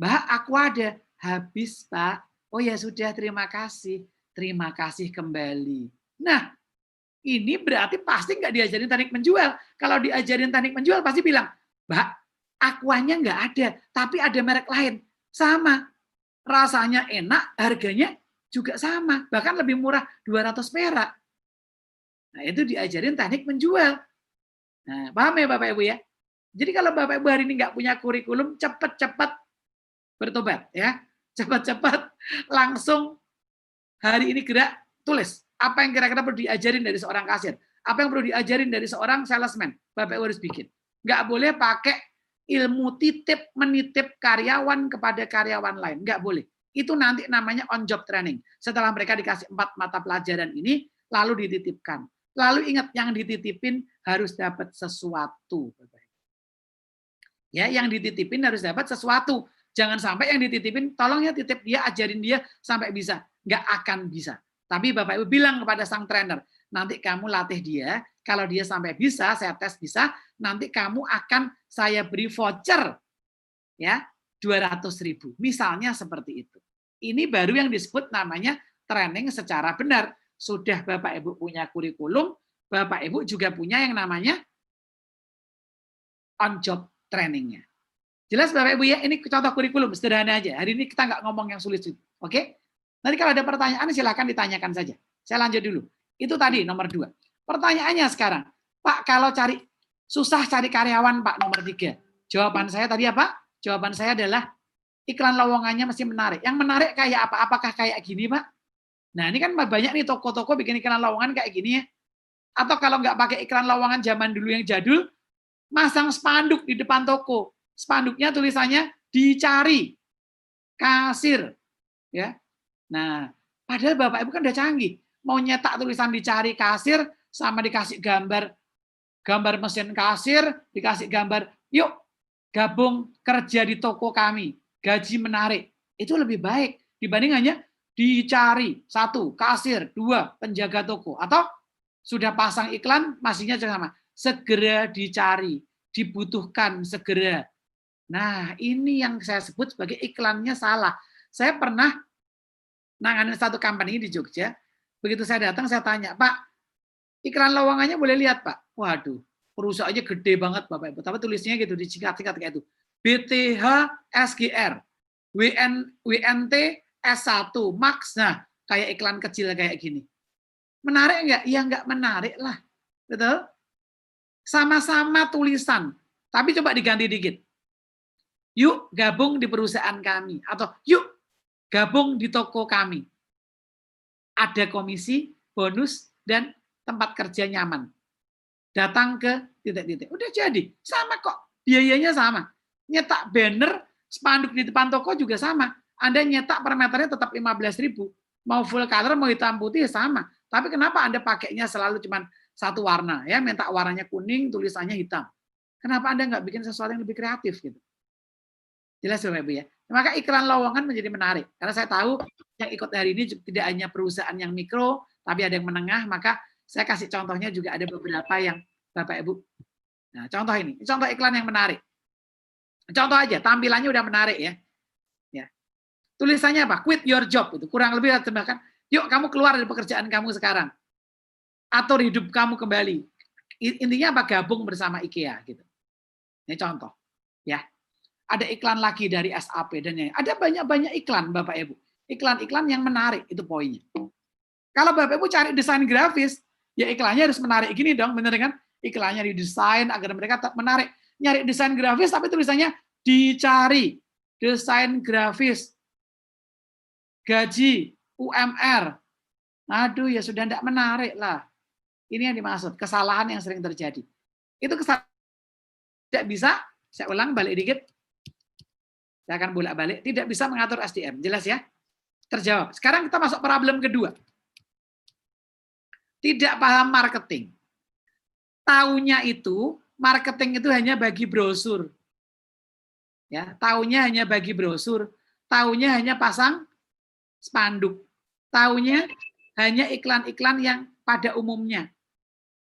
Mbak, aku ada. Habis, Pak. Oh ya sudah, terima kasih. Terima kasih kembali. Nah, ini berarti pasti nggak diajarin teknik menjual. Kalau diajarin teknik menjual, pasti bilang, Mbak, Aquanya nggak ada, tapi ada merek lain. Sama. Rasanya enak, harganya juga sama. Bahkan lebih murah, 200 perak. Nah, itu diajarin teknik menjual. Nah, paham ya Bapak Ibu ya? Jadi kalau Bapak Ibu hari ini nggak punya kurikulum, cepat-cepat bertobat ya. cepat-cepat langsung hari ini gerak, tulis. Apa yang kira-kira perlu diajarin dari seorang kasir? Apa yang perlu diajarin dari seorang salesman? Bapak Ibu harus bikin. Nggak boleh pakai ilmu titip menitip karyawan kepada karyawan lain. Nggak boleh. Itu nanti namanya on job training. Setelah mereka dikasih 4 mata pelajaran ini, lalu dititipkan. Lalu ingat, yang dititipin harus dapat sesuatu. Ya, yang dititipin harus dapat sesuatu. Jangan sampai yang dititipin, tolong ya titip dia, ajarin dia sampai bisa. Nggak akan bisa. Tapi Bapak Ibu bilang kepada sang trainer, nanti kamu latih dia, kalau dia sampai bisa, saya tes bisa, nanti kamu akan saya beri voucher ya 200.000. Misalnya seperti itu. Ini baru yang disebut namanya training secara benar. Sudah Bapak Ibu punya kurikulum, Bapak Ibu juga punya yang namanya on job trainingnya. Jelas Bapak Ibu ya, ini contoh kurikulum sederhana aja. Hari ini kita nggak ngomong yang sulit. Oke? Nanti kalau ada pertanyaan silakan ditanyakan saja. Saya lanjut dulu. Itu tadi nomor 2. Pertanyaannya sekarang, Pak, kalau susah cari karyawan, Pak, nomor 3. Jawaban saya tadi apa? Jawaban saya adalah iklan lowongannya mesti menarik. Yang menarik kayak apa? Apakah kayak gini, Pak? Nah, ini kan banyak nih toko-toko bikin iklan lowongan kayak gini ya. Atau kalau nggak pakai iklan lowongan zaman dulu yang jadul, masang spanduk di depan toko. Spanduknya tulisannya dicari kasir. Ya. Nah, padahal Bapak Ibu kan udah canggih. Mau nyetak tulisan dicari kasir sama dikasih gambar mesin kasir, dikasih gambar, yuk gabung kerja di toko kami, gaji menarik. Itu lebih baik dibanding hanya dicari 1 kasir, 2 penjaga toko, atau sudah pasang iklan masihnya sama, segera dicari, dibutuhkan segera. Nah, ini yang saya sebut sebagai iklannya salah. Saya pernah nanganin satu company di Jogja. Begitu saya datang, saya tanya, Pak, iklan lowongannya boleh lihat, Pak? Waduh, perusahaannya gede banget, Bapak Ibu. Tapi tulisnya gitu, disingkat-singkat kayak itu. BTH SGR, WNT S1, Max. Nah, kayak iklan kecil kayak gini. Menarik nggak? Ya nggak menarik lah. Betul? Sama-sama tulisan, tapi coba diganti dikit. Yuk gabung di perusahaan kami. Atau yuk gabung di toko kami. Ada komisi, bonus, dan tempat kerja nyaman. Datang ke titik-titik. Udah jadi. Sama kok. Biayanya sama. Nyetak banner, spanduk di depan toko juga sama. Anda nyetak per meternya tetap 15.000. Mau full color, mau hitam putih, sama. Tapi kenapa Anda pakainya selalu cuma satu warna? Ya, minta warnanya kuning, tulisannya hitam. Kenapa Anda nggak bikin sesuatu yang lebih kreatif gitu? Jelas Bapak Ibu ya. Maka iklan lowongan menjadi menarik. Karena saya tahu yang ikut hari ini tidak hanya perusahaan yang mikro, tapi ada yang menengah, maka saya kasih contohnya juga ada beberapa yang Bapak Ibu. Nah, contoh ini contoh iklan yang menarik. Contoh aja, tampilannya udah menarik ya. Ya. Tulisannya apa? Quit your job itu. Kurang lebih bahkan, yuk kamu keluar dari pekerjaan kamu sekarang. Atur hidup kamu kembali. Intinya apa? Gabung bersama IKEA gitu. Ini contoh. Ya. Ada iklan lagi dari SAP dan yang ada banyak iklan Bapak Ibu. Iklan-iklan yang menarik itu poinnya. Kalau Bapak Ibu cari desain grafis, ya iklannya harus menarik gini dong, bener kan? Iklannya didesain agar mereka menarik. Nyari desain grafis tapi tulisannya dicari desain grafis gaji UMR. Aduh ya sudah tidak menarik lah. Ini yang dimaksud kesalahan yang sering terjadi. Itu kesalahan tidak bisa. Saya ulang balik dikit. Saya akan bolak-balik, tidak bisa mengatur SDM. Jelas ya? Terjawab. Sekarang kita masuk problem kedua. Tidak paham marketing. Taunya itu, marketing itu hanya bagi brosur. Ya, taunya hanya bagi brosur. Taunya hanya pasang spanduk. Taunya hanya iklan-iklan yang pada umumnya.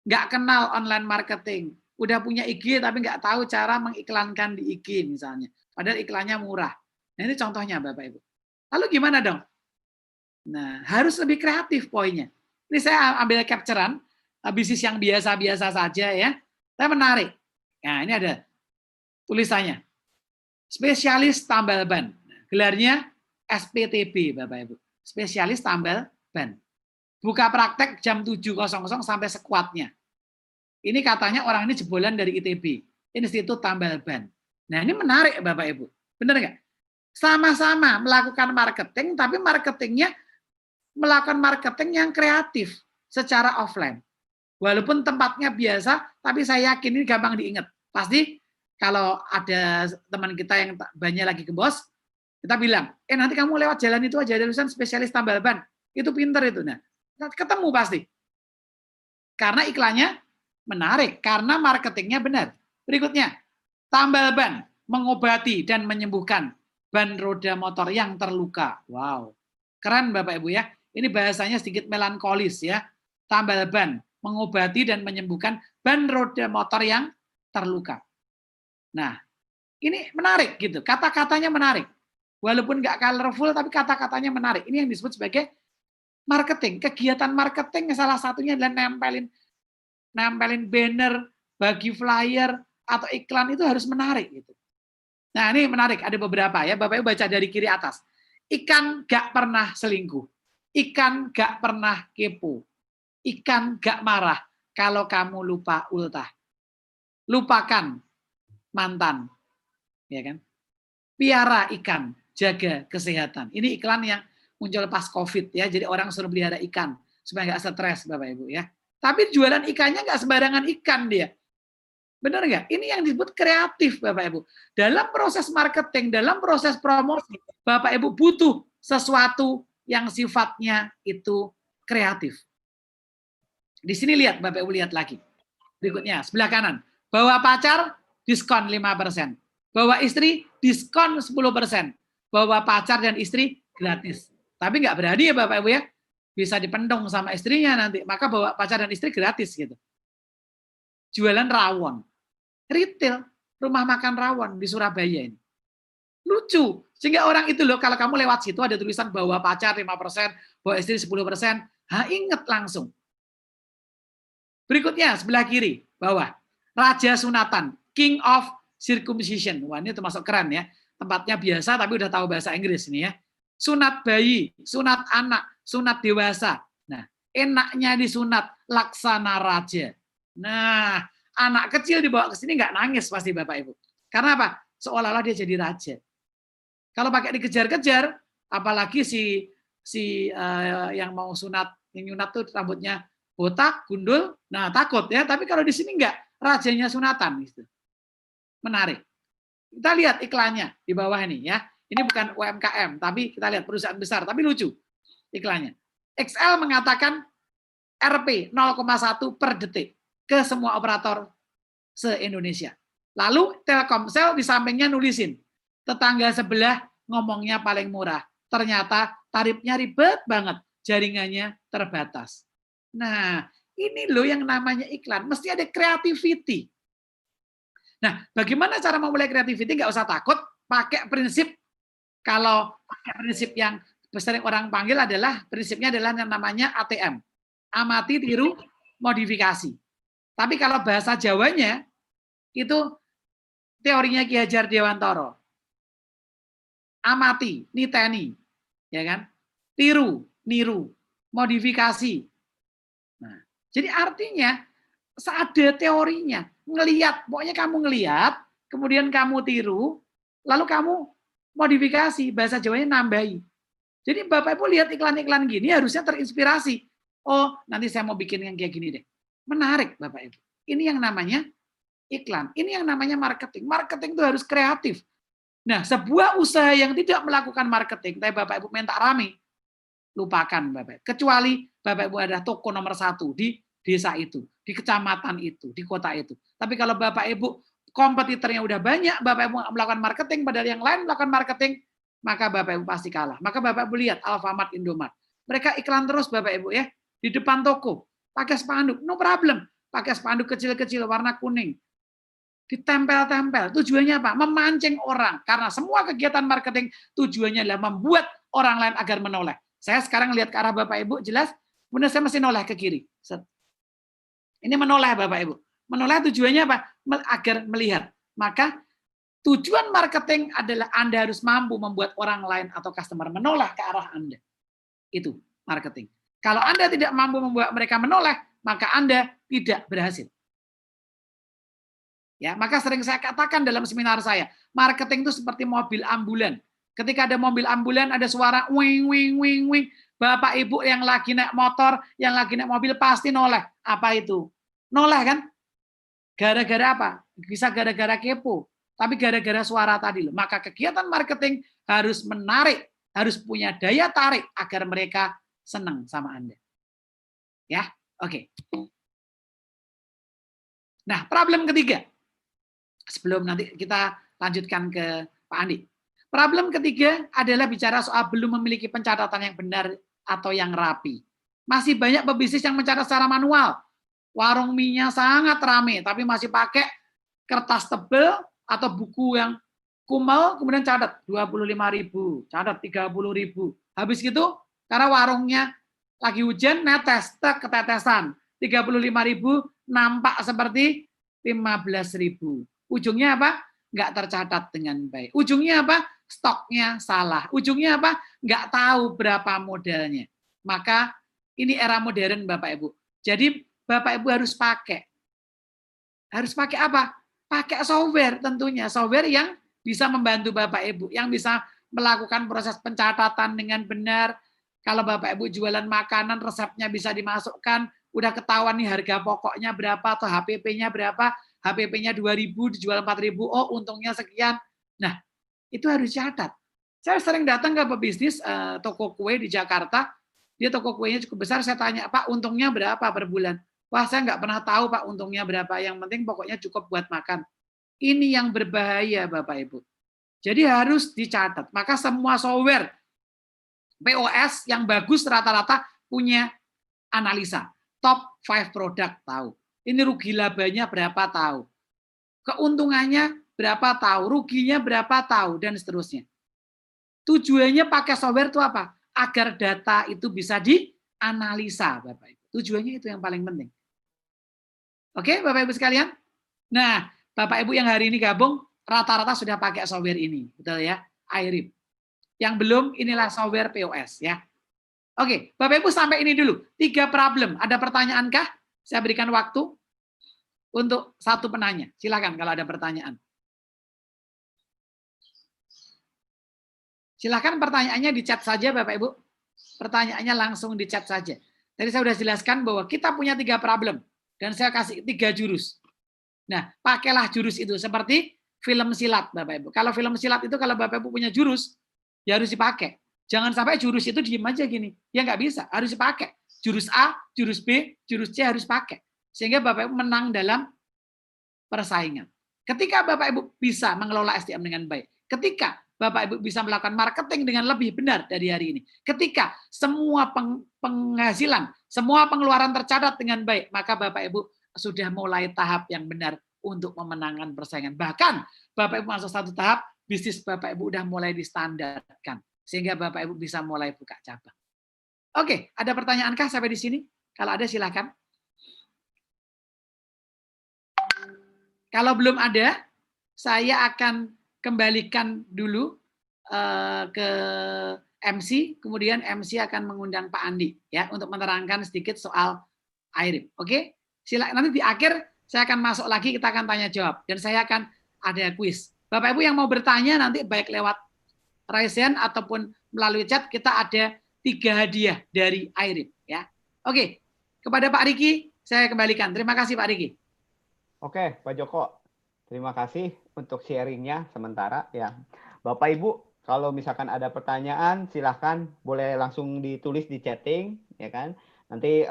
Nggak kenal online marketing. Udah punya IG tapi nggak tahu cara mengiklankan di IG misalnya. Padahal iklannya murah. Nah, ini contohnya Bapak Ibu. Lalu gimana dong? Nah, harus lebih kreatif poinnya. Ini saya ambil capturean bisnis yang biasa-biasa saja ya. Saya menarik. Nah, ini ada tulisannya. Spesialis tambal ban. Gelarnya SPTB Bapak Ibu. Spesialis tambal ban. Buka praktek jam 7.00 sampai sekuatnya. Ini katanya orang ini jebolan dari ITB, Institut Tambal Ban. Nah, ini menarik Bapak Ibu. Benar nggak? Sama-sama melakukan marketing, tapi marketingnya melakukan marketing yang kreatif secara offline. Walaupun tempatnya biasa, tapi saya yakin ini gampang diingat. Pasti kalau ada teman kita yang banyak lagi ke bos, kita bilang, nanti kamu lewat jalan itu aja ada tulisan spesialis tambal ban. Itu pinter itu. Nah, ketemu pasti. Karena iklannya menarik, karena marketingnya benar. Berikutnya, tambal ban, mengobati dan menyembuhkan ban roda motor yang terluka. Wow, keren Bapak Ibu ya. Ini bahasanya sedikit melankolis ya. Tambal ban, mengobati dan menyembuhkan ban roda motor yang terluka. Nah, ini menarik gitu. Kata-katanya menarik. Walaupun nggak colorful, tapi kata-katanya menarik. Ini yang disebut sebagai marketing. Kegiatan marketing salah satunya adalah nempelin banner, bagi flyer, atau iklan itu harus menarik gitu. Nah, ini menarik, ada beberapa ya. Bapak Ibu baca dari kiri atas. Ikan gak pernah selingkuh. Ikan gak pernah kepo. Ikan gak marah kalau kamu lupa ultah. Lupakan mantan. Ya kan? Piara ikan, jaga kesehatan. Ini iklan yang muncul pas COVID ya. Jadi orang suruh pelihara ikan supaya nggak stres Bapak Ibu ya. Tapi jualan ikannya nggak sembarangan ikan dia. Benar nggak? Ini yang disebut kreatif, Bapak Ibu. Dalam proses marketing, dalam proses promosi, Bapak Ibu butuh sesuatu yang sifatnya itu kreatif. Di sini lihat, Bapak Ibu lihat lagi. Berikutnya, sebelah kanan. Bawa pacar, diskon 5%. Bawa istri, diskon 10%. Bawa pacar dan istri, gratis. Tapi nggak berani ya Bapak Ibu ya. Bisa dipendong sama istrinya nanti. Maka bawa pacar dan istri gratis gitu. Jualan rawon. Retail, rumah makan rawon di Surabaya ini. Lucu. Sehingga orang itu loh, kalau kamu lewat situ ada tulisan bawa pacar 5%, bawa istri 10%, inget langsung. Berikutnya, sebelah kiri, bawah. Raja Sunatan, King of Circumcision. Wah, ini termasuk keren ya. Tempatnya biasa, tapi udah tahu bahasa Inggris ini ya. Sunat bayi, sunat anak, sunat dewasa. Nah, enaknya disunat, laksana raja. Nah, anak kecil dibawa ke sini nggak nangis pasti Bapak Ibu. Karena apa? Seolah-olah dia jadi raja. Kalau pakai dikejar-kejar, apalagi yang mau sunat, yang nyunat tuh rambutnya botak, gundul, nah takut ya. Tapi kalau di sini enggak, rajanya sunatan gitu. Menarik. Kita lihat iklannya di bawah ini ya. Ini bukan UMKM, tapi kita lihat perusahaan besar, tapi lucu iklannya. XL mengatakan RP 0,1 per detik ke semua operator se-Indonesia. Lalu Telkomsel di sampingnya nulisin, tetangga sebelah ngomongnya paling murah. Ternyata tarifnya ribet banget, jaringannya terbatas. Nah, ini loh yang namanya iklan. Mesti ada creativity. Nah, bagaimana cara memulai creativity? Nggak usah takut, pakai prinsip. Kalau pakai prinsip yang sering orang panggil adalah, prinsipnya adalah yang namanya ATM. Amati, tiru, modifikasi. Tapi kalau bahasa Jawanya, itu teorinya Ki Hajar Dewantara. Amati, niteni, ya kan? Tiru, niru, modifikasi. Nah, jadi artinya ada teorinya. Ngelihat, pokoknya kamu ngelihat, kemudian kamu tiru, lalu kamu modifikasi, bahasa Jawanya nambahi. Jadi Bapak Ibu lihat iklan-iklan gini harusnya terinspirasi. Oh, nanti saya mau bikin yang kayak gini deh. Menarik Bapak Ibu. Ini yang namanya iklan. Ini yang namanya marketing. Marketing itu harus kreatif. Nah, sebuah usaha yang tidak melakukan marketing, tapi Bapak Ibu minta rame, lupakan Bapak Ibu. Kecuali Bapak Ibu ada toko nomor 1 di desa itu, di kecamatan itu, di kota itu. Tapi kalau Bapak Ibu kompetitornya udah banyak, Bapak Ibu melakukan marketing, padahal yang lain melakukan marketing, maka Bapak Ibu pasti kalah. Maka Bapak Ibu lihat Alfamart, Indomart. Mereka iklan terus Bapak Ibu ya, di depan toko, pakai spanduk, no problem. Pakai spanduk kecil-kecil warna kuning. Ditempel-tempel. Tujuannya apa? Memancing orang. Karena semua kegiatan marketing tujuannya adalah membuat orang lain agar menoleh. Saya sekarang lihat ke arah Bapak Ibu, jelas, kemudian saya masih noleh ke kiri. Ini menoleh Bapak Ibu. Menoleh tujuannya apa? Agar melihat. Maka tujuan marketing adalah Anda harus mampu membuat orang lain atau customer menoleh ke arah Anda. Itu marketing. Kalau Anda tidak mampu membuat mereka menoleh, maka Anda tidak berhasil. Ya, maka sering saya katakan dalam seminar saya, marketing itu seperti mobil ambulan. Ketika ada mobil ambulan, ada suara wing, wing, wing, wing. Bapak Ibu yang lagi naik motor, yang lagi naik mobil pasti noleh. Apa itu? Noleh kan? Gara-gara apa? Bisa gara-gara kepo. Tapi gara-gara suara tadi loh. Maka kegiatan marketing harus menarik, harus punya daya tarik agar mereka senang sama Anda. Ya, oke. Nah, problem ketiga. Sebelum nanti kita lanjutkan ke Pak Andi. Problem ketiga adalah bicara soal belum memiliki pencatatan yang benar atau yang rapi. Masih banyak pebisnis yang mencatat secara manual. Warung mie-nya sangat ramai, tapi masih pakai kertas tebel atau buku yang kumel, kemudian catat 25.000, catat 30.000. Habis gitu, karena warungnya lagi hujan, netes, ketetesan. 35.000 nampak seperti 15.000. Ujungnya apa? Nggak tercatat dengan baik. Ujungnya apa? Stoknya salah. Ujungnya apa? Nggak tahu berapa modalnya. Maka ini era modern, Bapak Ibu. Jadi Bapak Ibu harus pakai. Harus pakai apa? Pakai software tentunya. Software yang bisa membantu Bapak Ibu. Yang bisa melakukan proses pencatatan dengan benar. Kalau Bapak Ibu jualan makanan, resepnya bisa dimasukkan. Udah ketahuan nih harga pokoknya berapa atau HPP-nya berapa. HPP-nya 2.000, dijual 4.000. Oh, untungnya sekian. Nah, itu harus catat. Saya sering datang ke pebisnis toko kue di Jakarta. Dia toko kuenya cukup besar. Saya tanya, Pak, untungnya berapa per bulan? Wah, saya nggak pernah tahu, Pak, untungnya berapa. Yang penting pokoknya cukup buat makan. Ini yang berbahaya, Bapak Ibu. Jadi harus dicatat. Maka semua software POS yang bagus rata-rata punya analisa. Top 5 produk tahu. Ini rugi labanya berapa tahu. Keuntungannya berapa tahu. Ruginya berapa tahu. Dan seterusnya. Tujuannya pakai software itu apa? Agar data itu bisa dianalisa, Bapak Ibu. Tujuannya itu yang paling penting. Oke, Bapak Ibu sekalian? Nah, Bapak Ibu yang hari ini gabung, rata-rata sudah pakai software ini. Betul ya? iRip. Yang belum, inilah software POS ya. Oke, Bapak Ibu sampai ini dulu. 3 problem. Ada pertanyaankah? Saya berikan waktu untuk satu penanya. Silakan kalau ada pertanyaan. Silakan pertanyaannya di chat saja Bapak Ibu. Pertanyaannya langsung di chat saja. Tadi saya sudah jelaskan bahwa kita punya 3 problem. Dan saya kasih 3 jurus. Nah, pakailah jurus itu seperti film silat Bapak Ibu. Kalau film silat itu kalau Bapak Ibu punya jurus, ya harus dipakai. Jangan sampai jurus itu diem aja gini. Ya nggak bisa, harus dipakai. Jurus A, jurus B, jurus C harus pakai. Sehingga Bapak Ibu menang dalam persaingan. Ketika Bapak Ibu bisa mengelola SDM dengan baik, ketika Bapak Ibu bisa melakukan marketing dengan lebih benar dari hari ini, ketika semua penghasilan, semua pengeluaran tercatat dengan baik, maka Bapak Ibu sudah mulai tahap yang benar untuk memenangkan persaingan. Bahkan Bapak Ibu masuk satu tahap, bisnis Bapak Ibu udah mulai distandarkan. Sehingga Bapak Ibu bisa mulai buka cabang. Oke, ada pertanyaankah sampai di sini? Kalau ada silakan. Kalau belum ada, saya akan kembalikan dulu ke MC, kemudian MC akan mengundang Pak Andi ya untuk menerangkan sedikit soal iRip. Oke? Silakan, nanti di akhir saya akan masuk lagi, kita akan tanya jawab dan saya akan ada kuis. Bapak Ibu yang mau bertanya nanti baik lewat raise hand ataupun melalui chat, kita ada 3 hadiah dari iRip ya. Oke. Kepada Pak Riki saya kembalikan. Terima kasih Pak Riki. Oke, Pak Joko. Terima kasih untuk sharingnya sementara ya. Bapak Ibu, kalau misalkan ada pertanyaan, silahkan boleh langsung ditulis di chatting, ya kan? Nanti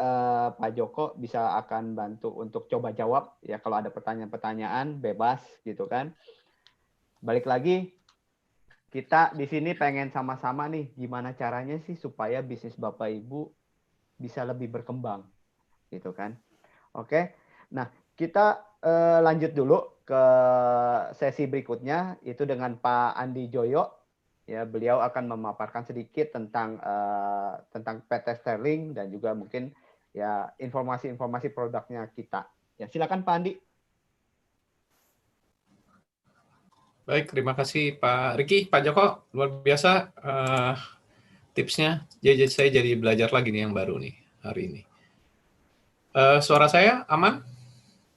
Pak Joko bisa akan bantu untuk coba jawab ya kalau ada pertanyaan-pertanyaan bebas gitu kan. Balik lagi, kita di sini pengen sama-sama nih gimana caranya sih supaya bisnis Bapak Ibu bisa lebih berkembang, gitu kan? Oke, nah kita lanjut dulu ke sesi berikutnya itu dengan Pak Andi Joyo. Ya, beliau akan memaparkan sedikit tentang PT Sterling dan juga mungkin ya informasi-informasi produknya kita. Ya, silakan Pak Andi. Baik, terima kasih Pak Riki, Pak Joko, luar biasa tipsnya. Jadi saya jadi belajar lagi nih yang baru nih hari ini. Suara saya aman?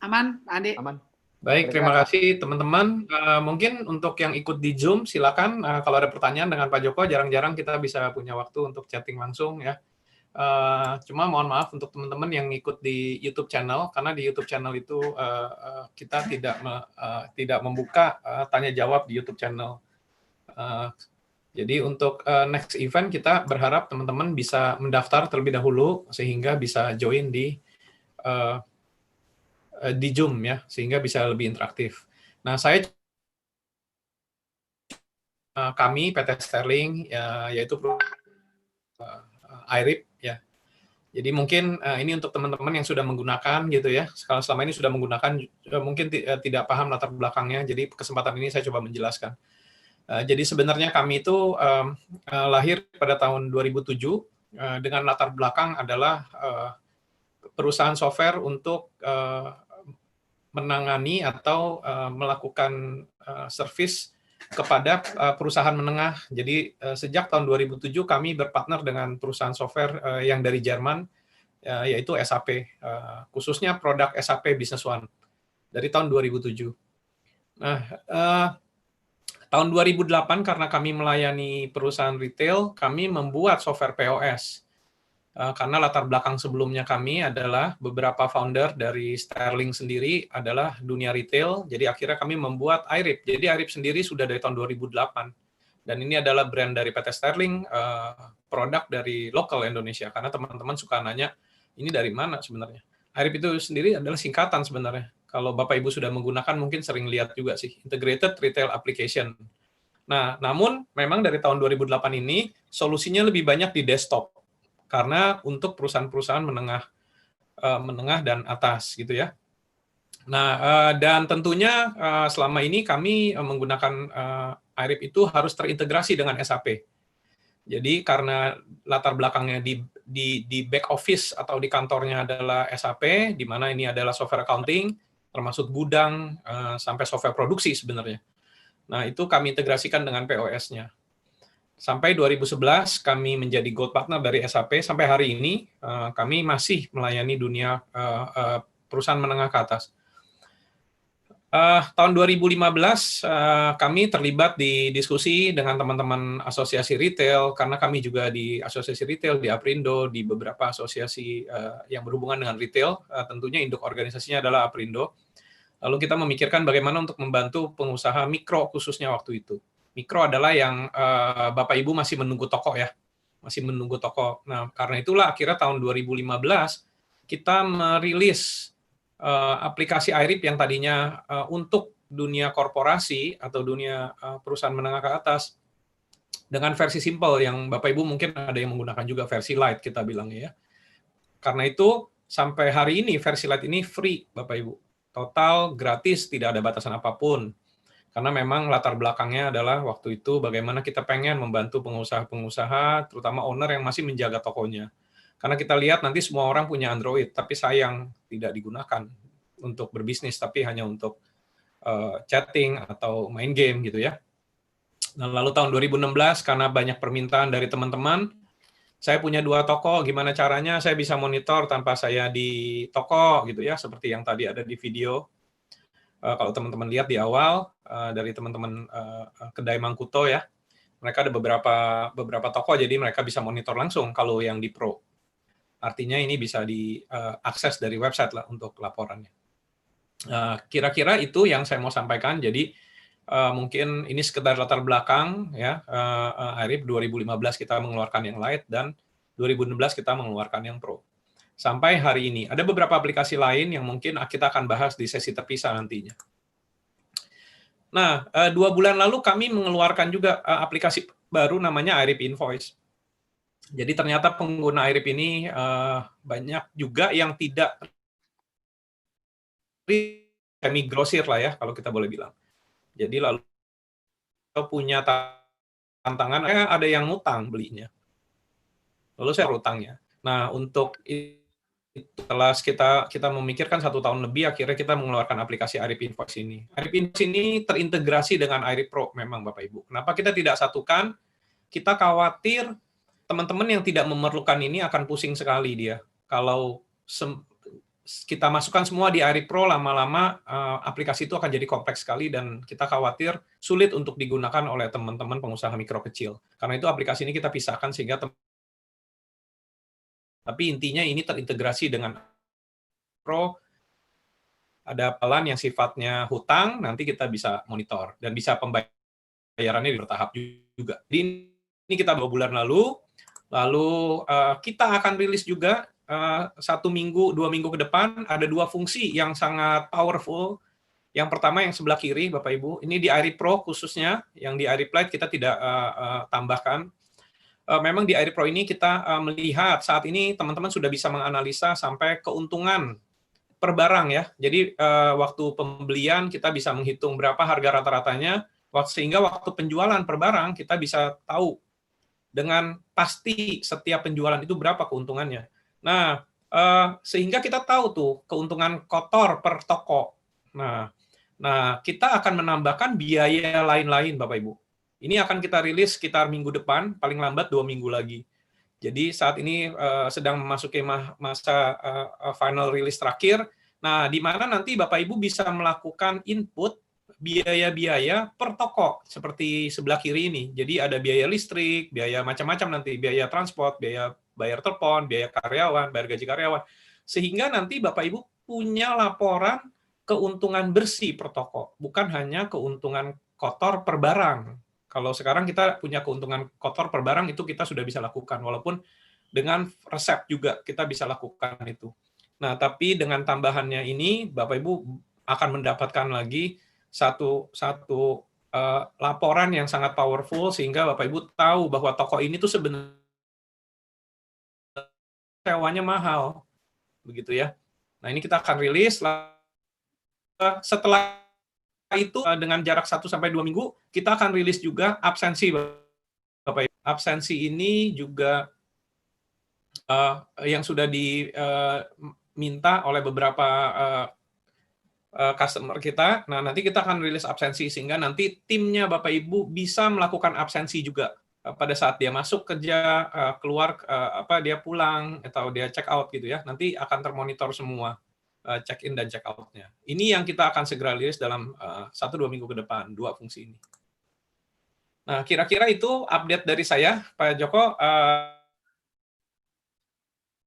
Aman, Pak Andi? Aman. Baik, terima kasih teman-teman. Mungkin untuk yang ikut di Zoom, silakan kalau ada pertanyaan dengan Pak Joko, jarang-jarang kita bisa punya waktu untuk chatting langsung ya. Cuma mohon maaf untuk teman-teman yang ikut di YouTube channel, karena di YouTube channel itu kita tidak membuka tanya jawab di YouTube channel. Jadi untuk next event kita berharap teman-teman bisa mendaftar terlebih dahulu sehingga bisa join di Zoom ya, sehingga bisa lebih interaktif. Nah, kami PT Sterling yaitu IRIP ya. Jadi mungkin ini untuk teman-teman yang sudah menggunakan gitu ya. Kalau selama ini sudah menggunakan mungkin tidak paham latar belakangnya. Jadi kesempatan ini saya coba menjelaskan. Jadi sebenarnya kami itu lahir pada tahun 2007 dengan latar belakang adalah perusahaan software untuk menangani atau melakukan service kepada perusahaan menengah. Jadi sejak tahun 2007 kami berpartner dengan perusahaan software yang dari Jerman, yaitu SAP, khususnya produk SAP Business One dari tahun 2007. Nah, tahun 2008 karena kami melayani perusahaan retail, kami membuat software POS. Karena latar belakang sebelumnya kami adalah beberapa founder dari Sterling sendiri adalah dunia retail, jadi akhirnya kami membuat IRIP. Jadi IRIP sendiri sudah dari tahun 2008. Dan ini adalah brand dari PT Sterling, produk dari lokal Indonesia. Karena teman-teman suka nanya, ini dari mana sebenarnya? IRIP itu sendiri adalah singkatan sebenarnya. Kalau Bapak Ibu sudah menggunakan, mungkin sering lihat juga sih, Integrated Retail Application. Nah, namun memang dari tahun 2008 ini, solusinya lebih banyak di desktop. Karena untuk perusahaan-perusahaan menengah dan atas gitu ya. Nah, dan tentunya selama ini kami menggunakan IRIP itu harus terintegrasi dengan SAP. Jadi karena latar belakangnya di back office atau di kantornya adalah SAP, di mana ini adalah software accounting, termasuk gudang sampai software produksi sebenarnya. Nah, itu kami integrasikan dengan POS-nya. Sampai 2011 kami menjadi gold partner dari SAP. Sampai hari ini kami masih melayani dunia perusahaan menengah ke atas. Tahun 2015 kami terlibat di diskusi dengan teman-teman asosiasi retail, karena kami juga di asosiasi retail, di Aprindo, di beberapa asosiasi yang berhubungan dengan retail. Tentunya induk organisasinya adalah Aprindo. Lalu kita memikirkan bagaimana untuk membantu pengusaha mikro khususnya waktu itu. Mikro adalah yang Bapak Ibu masih menunggu toko ya, masih menunggu toko. Nah, karena itulah akhirnya tahun 2015 kita merilis aplikasi IRIP yang tadinya untuk dunia korporasi atau dunia perusahaan menengah ke atas dengan versi simple yang Bapak Ibu mungkin ada yang menggunakan juga versi light kita bilangnya ya. Karena itu sampai hari ini versi light ini free Bapak Ibu. Total gratis, tidak ada batasan apapun. Karena memang latar belakangnya adalah waktu itu bagaimana kita pengen membantu pengusaha-pengusaha, terutama owner yang masih menjaga tokonya. Karena kita lihat nanti semua orang punya Android, tapi sayang tidak digunakan untuk berbisnis, tapi hanya untuk chatting atau main game gitu ya. Nah, lalu tahun 2016 karena banyak permintaan dari teman-teman, saya punya 2 toko, gimana caranya saya bisa monitor tanpa saya di toko gitu ya, seperti yang tadi ada di video. Kalau teman-teman lihat di awal dari teman-teman kedai Mangkuto ya, mereka ada beberapa toko, jadi mereka bisa monitor langsung kalau yang di Pro. Artinya ini bisa diakses dari website lah untuk laporannya. Kira-kira itu yang saya mau sampaikan. Jadi mungkin ini sekedar latar belakang ya. IRIP 2015 kita mengeluarkan yang Lite dan 2016 kita mengeluarkan yang Pro. Sampai hari ini. Ada beberapa aplikasi lain yang mungkin kita akan bahas di sesi terpisah nantinya. Nah, 2 bulan lalu kami mengeluarkan juga aplikasi baru namanya IRIP Invoice. Jadi ternyata pengguna IRIP ini banyak juga yang tidak semi grosir lah ya, kalau kita boleh bilang. Jadi lalu punya tantangan, ada yang ngutang belinya. Lalu saya utangnya. Nah, untuk setelah kita memikirkan 1 tahun lebih, akhirnya kita mengeluarkan aplikasi IRIP Invoice ini. IRIP Invoice ini terintegrasi dengan IRIP Pro memang Bapak Ibu. Kenapa kita tidak satukan? Kita khawatir teman-teman yang tidak memerlukan ini akan pusing sekali dia. Kalau kita masukkan semua di iRip Pro, lama-lama aplikasi itu akan jadi kompleks sekali dan kita khawatir sulit untuk digunakan oleh teman-teman pengusaha mikro kecil. Karena itu aplikasi ini kita pisahkan sehingga tapi intinya ini terintegrasi dengan Pro, ada pelan yang sifatnya hutang, nanti kita bisa monitor dan bisa pembayarannya bertahap juga. Jadi ini kita 2 bulan lalu kita akan rilis juga 1 minggu, 2 minggu ke depan ada 2 fungsi yang sangat powerful. Yang pertama yang sebelah kiri, Bapak Ibu, ini di iRip Pro khususnya, yang di iRip Lite kita tidak tambahkan. Memang di iRip Pro ini kita melihat saat ini teman-teman sudah bisa menganalisa sampai keuntungan per barang ya. Jadi waktu pembelian kita bisa menghitung berapa harga rata-ratanya, sehingga waktu penjualan per barang kita bisa tahu dengan pasti setiap penjualan itu berapa keuntungannya. Nah, sehingga kita tahu tuh keuntungan kotor per toko. Nah, kita akan menambahkan biaya lain-lain, Bapak Ibu. Ini akan kita rilis sekitar minggu depan, paling lambat 2 minggu lagi. Jadi saat ini sedang memasuki masa final release terakhir. Nah, di mana nanti Bapak Ibu bisa melakukan input biaya-biaya per toko seperti sebelah kiri ini. Jadi ada biaya listrik, biaya macam-macam nanti, biaya transport, biaya bayar telepon, biaya karyawan, bayar gaji karyawan. Sehingga nanti Bapak Ibu punya laporan keuntungan bersih per toko, bukan hanya keuntungan kotor per barang. Kalau sekarang kita punya keuntungan kotor per barang itu kita sudah bisa lakukan, walaupun dengan resep juga kita bisa lakukan itu. Nah, tapi dengan tambahannya ini, Bapak Ibu akan mendapatkan lagi satu laporan yang sangat powerful, sehingga Bapak Ibu tahu bahwa toko ini tuh sebenarnya sewanya mahal, begitu ya. Nah, ini kita akan rilis. Setelah itu dengan jarak 1-2 minggu kita akan rilis juga absensi, Bapak Ibu. Absensi ini juga yang sudah diminta oleh beberapa customer kita. Nah, nanti kita akan rilis absensi sehingga nanti timnya Bapak Ibu bisa melakukan absensi juga pada saat dia masuk kerja, keluar, dia pulang atau dia check out gitu ya. Nanti akan termonitor semua check in dan check out-nya. Ini yang kita akan segera rilis dalam 1-2 minggu ke depan, 2 fungsi ini. Nah, kira-kira itu update dari saya, Pak Joko.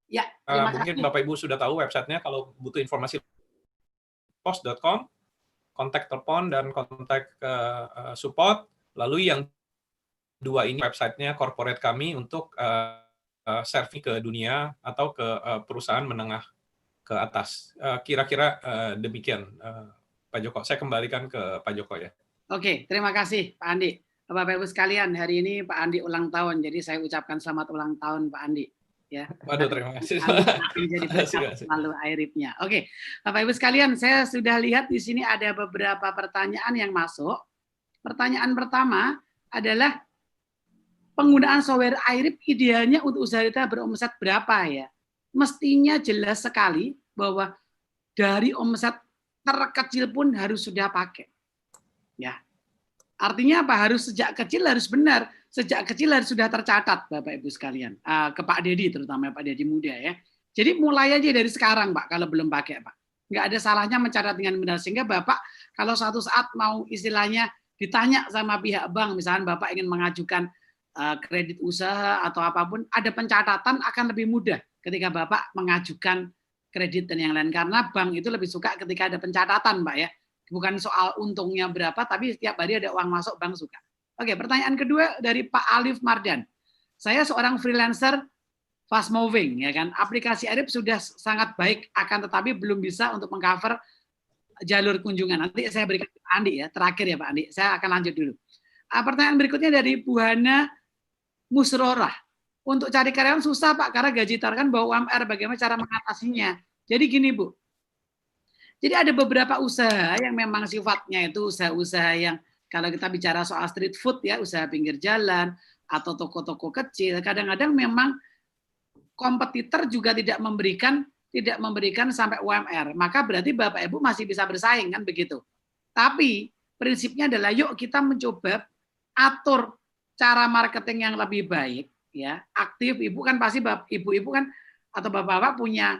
Ya, terima Mungkin kasih. Bapak Ibu sudah tahu websitenya, kalau butuh informasi pos.com, kontak telepon dan kontak support. Lalu yang 2 ini websitenya corporate kami untuk serving ke dunia atau ke perusahaan menengah ke atas. Kira-kira demikian, Pak Joko. Saya kembalikan ke Pak Joko ya. Oke, terima kasih Pak Andi. Bapak Ibu sekalian, hari ini Pak Andi ulang tahun, jadi saya ucapkan selamat ulang tahun Pak Andi. Ya. Waduh, terima kasih. Jadi lalu airipnya. Oke, Bapak Ibu sekalian, saya sudah lihat di sini ada beberapa pertanyaan yang masuk. Pertanyaan pertama adalah penggunaan software iRip idealnya untuk usaha kita beromset berapa ya? Mestinya jelas sekali bahwa dari omset terkecil pun harus sudah pakai. Ya. Artinya apa? Harus sejak kecil harus benar. Sejak kecil harus sudah tercatat, Bapak Ibu sekalian. Ke Pak Dedi, terutama Pak Dedi muda ya. Jadi mulai aja dari sekarang, Pak, kalau belum pakai, Pak. Nggak ada salahnya mencatat dengan benar. Sehingga Bapak kalau suatu saat mau istilahnya ditanya sama pihak bank, misalnya Bapak ingin mengajukan kredit usaha atau apapun, ada pencatatan akan lebih mudah ketika Bapak mengajukan kredit dan yang lain. Karena bank itu lebih suka ketika ada pencatatan, Pak ya. Bukan soal untungnya berapa, tapi setiap hari ada uang masuk, bank suka. Oke, pertanyaan kedua dari Pak Alif Mardan. Saya seorang freelancer fast moving, ya kan. Aplikasi iRip sudah sangat baik, akan tetapi belum bisa untuk mengcover jalur kunjungan. Nanti saya berikan ke Pak Andi ya, terakhir ya Pak Andi. Saya akan lanjut dulu. Pertanyaan berikutnya dari Bu Hana Musrorah. Untuk cari karyawan susah Pak, karena gaji kan bawa UMR, bagaimana cara mengatasinya? Jadi gini Bu, jadi ada beberapa usaha yang memang sifatnya itu usaha-usaha yang kalau kita bicara soal street food ya, usaha pinggir jalan atau toko-toko kecil, kadang-kadang memang kompetitor juga tidak memberikan sampai UMR. Maka berarti Bapak Ibu masih bisa bersaing kan begitu. Tapi prinsipnya adalah yuk kita mencoba atur cara marketing yang lebih baik ya. Aktif Ibu kan pasti ibu-ibu kan atau Bapak-bapak punya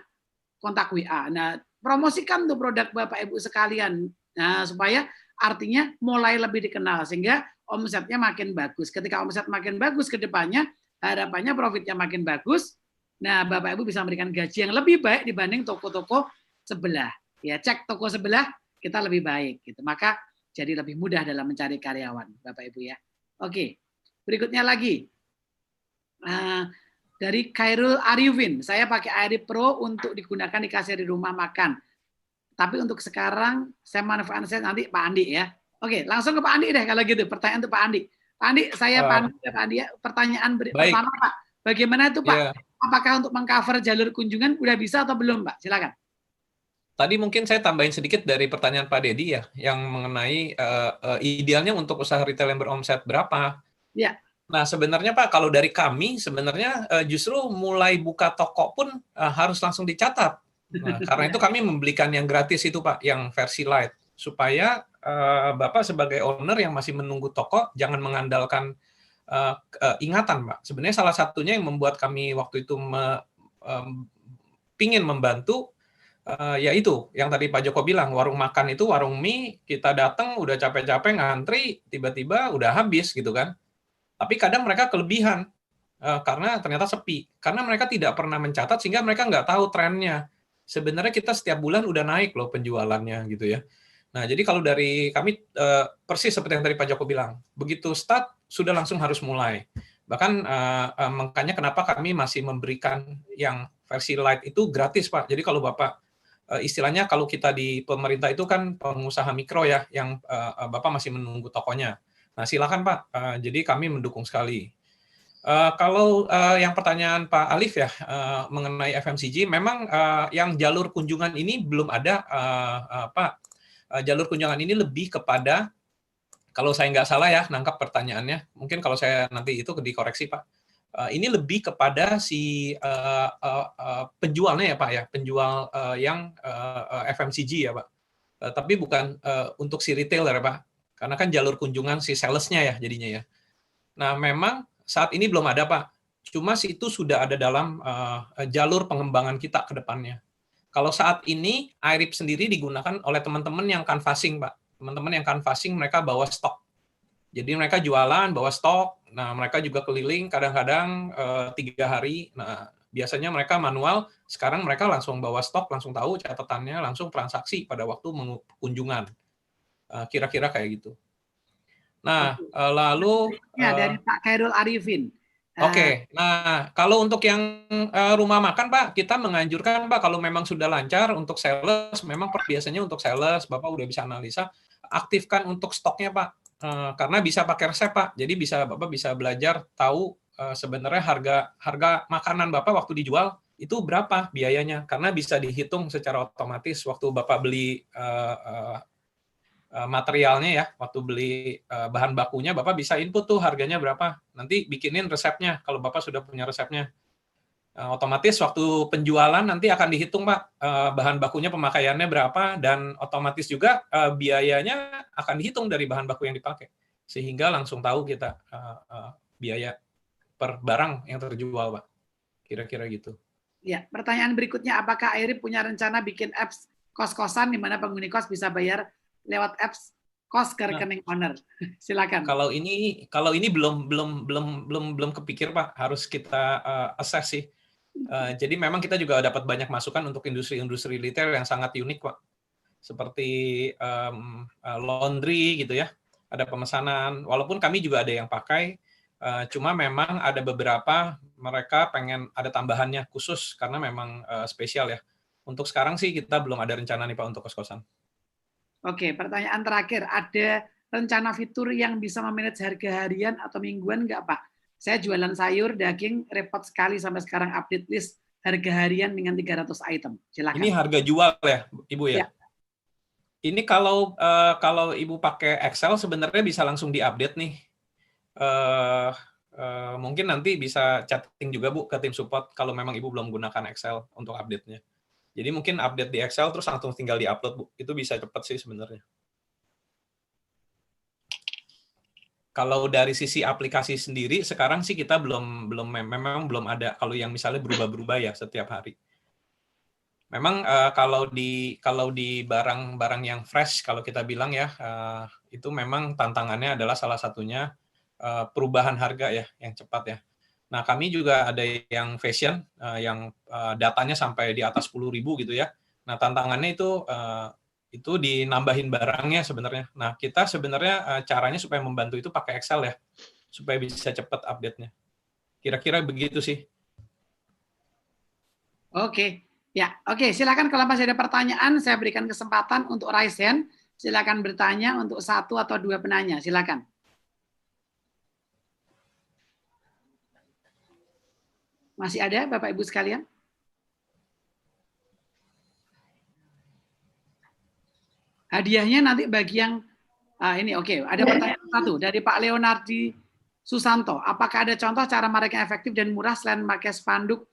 kontak WA. Nah, promosikan tuh produk Bapak Ibu sekalian. Nah, supaya artinya mulai lebih dikenal sehingga omsetnya makin bagus. Ketika omset makin bagus ke depannya, harapannya profitnya makin bagus. Nah, Bapak Ibu bisa memberikan gaji yang lebih baik dibanding toko-toko sebelah. Ya, cek toko sebelah kita lebih baik gitu. Maka jadi lebih mudah dalam mencari karyawan, Bapak Ibu ya. Oke. Berikutnya lagi. Dari Khairul Arifin, saya pakai Airip Pro untuk digunakan di kasir di rumah makan. Tapi untuk sekarang saya manfaatkan saya nanti Pak Andi ya. Oke, langsung ke Pak Andi deh kalau gitu. Pertanyaan untuk Pak Andi. Pak Andi, saya Pak Andi ya. Pertanyaan pertama Pak, bagaimana itu Pak? Apakah untuk mengcover jalur kunjungan udah bisa atau belum Pak? Silakan. Tadi mungkin saya tambahin sedikit dari pertanyaan Pak Dedi ya, yang mengenai idealnya untuk usaha retail yang beromset berapa. Ya. Nah, sebenarnya Pak, kalau dari kami, sebenarnya justru mulai buka toko pun harus langsung dicatat. Nah, karena itu kami membelikan yang gratis itu Pak, yang versi light. Supaya Bapak sebagai owner yang masih menunggu toko, jangan mengandalkan ingatan Pak. Sebenarnya salah satunya yang membuat kami waktu itu pingin membantu, yaitu yang tadi Pak Joko bilang, warung makan itu warung mie, kita datang udah capek-capek ngantri, tiba-tiba udah habis gitu kan. Tapi kadang mereka kelebihan karena ternyata sepi. Karena mereka tidak pernah mencatat sehingga mereka nggak tahu trennya. Sebenarnya kita setiap bulan udah naik loh penjualannya gitu ya. Nah, jadi kalau dari kami persis seperti yang tadi Pak Joko bilang, begitu start sudah langsung harus mulai. Bahkan makanya kenapa kami masih memberikan yang versi light itu gratis Pak. Jadi kalau Bapak istilahnya kalau kita di pemerintah itu kan pengusaha mikro ya, yang Bapak masih menunggu tokonya. Nah, silakan Pak. Jadi kami mendukung sekali. Kalau yang pertanyaan Pak Alif ya mengenai FMCG, memang yang jalur kunjungan ini belum ada, Pak. Jalur kunjungan ini lebih kepada, kalau saya nggak salah ya, nangkap pertanyaannya. Mungkin kalau saya nanti itu dikoreksi Pak. Ini lebih kepada si penjualnya ya Pak ya, penjual yang FMCG ya Pak. Tapi bukan untuk si retailer ya Pak. Karena kan jalur kunjungan si sales-nya ya jadinya ya. Nah, memang saat ini belum ada, Pak. Cuma itu sudah ada dalam jalur pengembangan kita ke depannya. Kalau saat ini, Airip sendiri digunakan oleh teman-teman yang canvassing, Pak. Teman-teman yang canvassing, mereka bawa stok. Jadi mereka jualan, bawa stok. Nah, mereka juga keliling kadang-kadang 3 hari. Nah, biasanya mereka manual, sekarang mereka langsung bawa stok, langsung tahu catatannya, langsung transaksi pada waktu kunjungan. Kira-kira kayak gitu. Nah, lalu dari Pak Khairul Arifin. Oke. Nah, kalau untuk yang rumah makan, Pak, kita menganjurkan, Pak, kalau memang sudah lancar untuk sales, memang biasanya untuk sales, Bapak udah bisa analisa, aktifkan untuk stoknya, Pak. Karena bisa pakai resep, Pak. Jadi Bapak bisa belajar tahu sebenarnya harga makanan Bapak waktu dijual itu berapa biayanya. Karena bisa dihitung secara otomatis waktu Bapak beli materialnya ya, waktu beli bahan bakunya, Bapak bisa input tuh harganya berapa. Nanti bikinin resepnya, kalau Bapak sudah punya resepnya. Otomatis waktu penjualan nanti akan dihitung, Pak, bahan bakunya pemakaiannya berapa, dan otomatis juga biayanya akan dihitung dari bahan baku yang dipakai. Sehingga langsung tahu kita biaya per barang yang terjual, Pak. Kira-kira gitu. Ya, pertanyaan berikutnya, apakah Airip punya rencana bikin apps kos-kosan di mana penghuni kos bisa bayar lewat apps kos ke rekening owner? Silakan. Kalau ini belum kepikir Pak, harus kita assess sih. Jadi memang kita juga dapat banyak masukan untuk industri-industri retail yang sangat unik Pak. Seperti laundry gitu ya, ada pemesanan. Walaupun kami juga ada yang pakai, cuma memang ada beberapa mereka pengen ada tambahannya khusus karena memang spesial ya. Untuk sekarang sih kita belum ada rencana nih Pak untuk kos-kosan. Oke, pertanyaan terakhir. Ada rencana fitur yang bisa memanage harga harian atau mingguan nggak, Pak? Saya jualan sayur, daging, repot sekali sampai sekarang update list harga harian dengan 300 item. Silakan. Ini harga jual ya, Ibu ya? Ya. Ini kalau Ibu pakai Excel sebenarnya bisa langsung diupdate nih. Mungkin nanti bisa chatting juga Bu ke tim support kalau memang Ibu belum gunakan Excel untuk update-nya. Jadi mungkin update di Excel terus langsung tinggal di-upload, Bu. Itu bisa cepat sih sebenarnya. Kalau dari sisi aplikasi sendiri, sekarang sih kita memang belum ada kalau yang misalnya berubah-berubah ya setiap hari. Memang kalau di barang-barang yang fresh, kalau kita bilang ya, itu memang tantangannya adalah salah satunya perubahan harga ya, yang cepat ya. Nah, kami juga ada yang fashion, yang datanya sampai di atas 10.000 gitu ya. Nah, tantangannya itu dinambahin barangnya sebenarnya. Nah, kita sebenarnya caranya supaya membantu itu pakai Excel ya, supaya bisa cepat update-nya. Kira-kira begitu sih. Oke, ya, oke. Silakan kalau masih ada pertanyaan, saya berikan kesempatan untuk raise hand. Silakan bertanya untuk 1 atau 2 penanya. Silakan. Masih ada, Bapak Ibu sekalian? Hadiahnya nanti bagi yang ini oke. Ada pertanyaan satu dari Pak Leonardi Susanto. Apakah ada contoh cara marketing efektif dan murah selain pakai spanduk?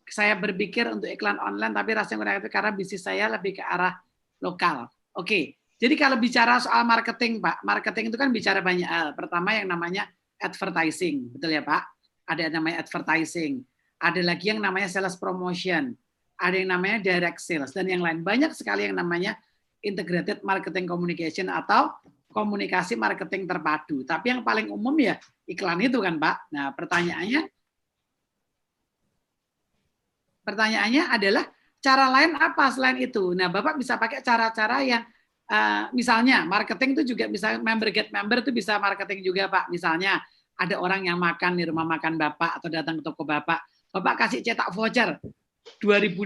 Saya berpikir untuk iklan online, tapi rasanya kurang efektif karena bisnis saya lebih ke arah lokal. Oke, jadi kalau bicara soal marketing, Pak, marketing itu kan bicara banyak hal. Pertama yang namanya advertising, betul ya Pak? Ada yang namanya advertising. Ada lagi yang namanya sales promotion. Ada yang namanya direct sales, dan yang lain. Banyak sekali yang namanya integrated marketing communication atau komunikasi marketing terpadu. Tapi yang paling umum ya iklan itu kan Pak. Nah pertanyaannya adalah cara lain apa selain itu. Nah Bapak bisa pakai cara-cara yang misalnya marketing itu juga bisa member get member itu bisa marketing juga Pak. Misalnya ada orang yang makan di rumah makan Bapak atau datang ke toko Bapak kasih cetak voucher 2.500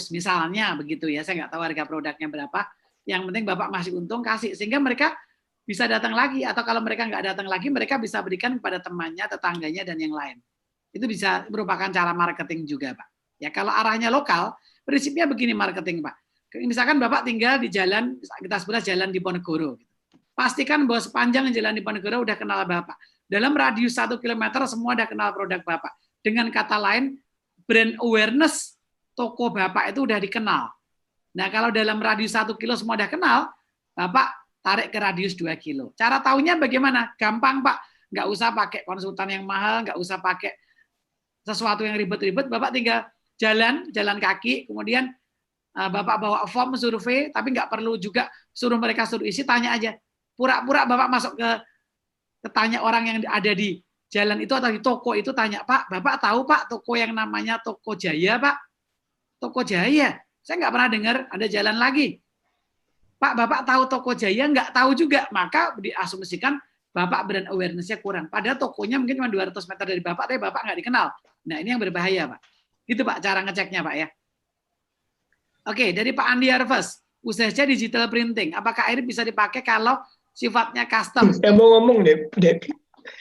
misalnya begitu ya. Saya nggak tahu harga produknya berapa. Yang penting Bapak masih untung kasih sehingga mereka bisa datang lagi, atau kalau mereka nggak datang lagi mereka bisa berikan kepada temannya, tetangganya dan yang lain. Itu bisa merupakan cara marketing juga Pak. Ya kalau arahnya lokal, prinsipnya begini marketing Pak. Misalkan Bapak tinggal di jalan, kita sebut jalan di Ponegoro. Pastikan bahwa sepanjang jalan di Ponegoro udah kenal Bapak. Dalam radius 1 kilometer semua udah kenal produk Bapak. Dengan kata lain, brand awareness toko Bapak itu udah dikenal. Nah kalau dalam radius 1 kilo semua udah kenal, Bapak tarik ke radius 2 kilo. Cara tahunya bagaimana? Gampang Pak. Nggak usah pakai konsultan yang mahal, nggak usah pakai sesuatu yang ribet-ribet. Bapak tinggal jalan kaki, kemudian Bapak bawa form survei, tapi nggak perlu juga suruh mereka suruh isi, tanya aja. Pura-pura Bapak masuk ke tanya orang yang ada di jalan itu atau di toko itu, tanya, Pak, Bapak tahu Pak toko yang namanya Toko Jaya Pak? Toko Jaya? Saya nggak pernah dengar, ada jalan lagi. Pak, Bapak tahu Toko Jaya? Nggak tahu juga. Maka diasumsikan Bapak brand awareness-nya kurang. Padahal tokonya mungkin cuma 200 meter dari Bapak, tapi Bapak nggak dikenal. Nah, ini yang berbahaya, Pak. Gitu, Pak, cara ngeceknya, Pak, ya. Oke, dari Pak Andi Harvest. Usahanya digital printing. Apakah ini bisa dipakai kalau sifatnya custom? Saya mau ngomong deh,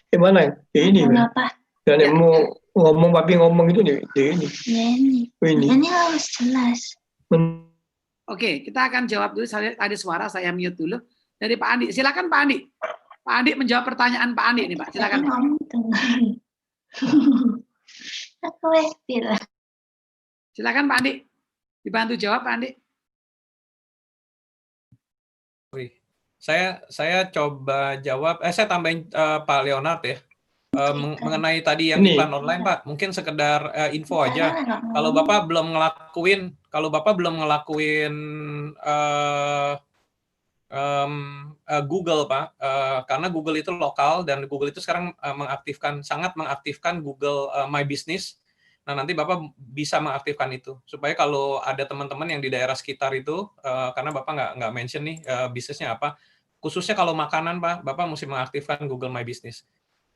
gimana? Ini, Kenapa? dan mau ngomong, tapi ngomong itu nih, ini. Ini harus jelas. Oke, kita akan jawab dulu. Ada suara, saya mute dulu. Dari Pak Andi. Silakan Pak Andi. Pak Andi menjawab pertanyaan Pak Andi nih, Pak. Silakan. Aku bilang. Silakan Pak Andi. Dibantu jawab Pak Andi. Saya coba jawab. Saya tambahin Pak Leonard ya. Mengenai tadi yang iklan online Pak, mungkin sekedar info aja. Kalau Bapak belum ngelakuin Google Pak, karena Google itu lokal dan Google itu sekarang sangat mengaktifkan Google My Business. Nah nanti Bapak bisa mengaktifkan itu supaya kalau ada teman-teman yang di daerah sekitar itu, karena Bapak nggak mention nih bisnisnya apa, khususnya kalau makanan Pak, Bapak mesti mengaktifkan Google My Business.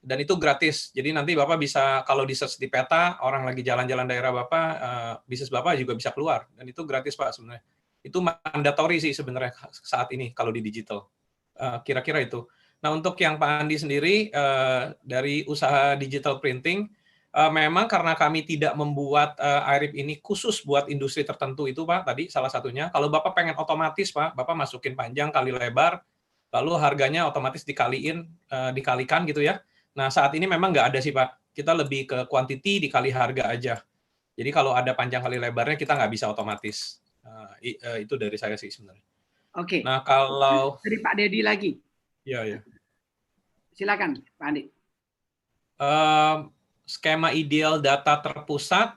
Dan itu gratis. Jadi nanti Bapak bisa, kalau di search di peta, orang lagi jalan-jalan daerah Bapak, bisnis Bapak juga bisa keluar. Dan itu gratis Pak sebenarnya. Itu mandatory sih sebenarnya saat ini kalau di digital. Kira-kira itu. Nah untuk yang Pak Andi sendiri, dari usaha digital printing, memang karena kami tidak membuat iRip ini khusus buat industri tertentu itu Pak, tadi salah satunya. Kalau Bapak pengen otomatis Pak, Bapak masukin panjang kali lebar, lalu harganya otomatis dikalikan gitu ya. Nah, saat ini memang nggak ada sih, Pak. Kita lebih ke quantity dikali harga aja. Jadi kalau ada panjang kali lebarnya, kita nggak bisa otomatis. Itu dari saya sih sebenarnya. Oke. Nah, kalau... Dari Pak Dedi lagi. Ya. Silakan, Pak Andi. Skema ideal data terpusat,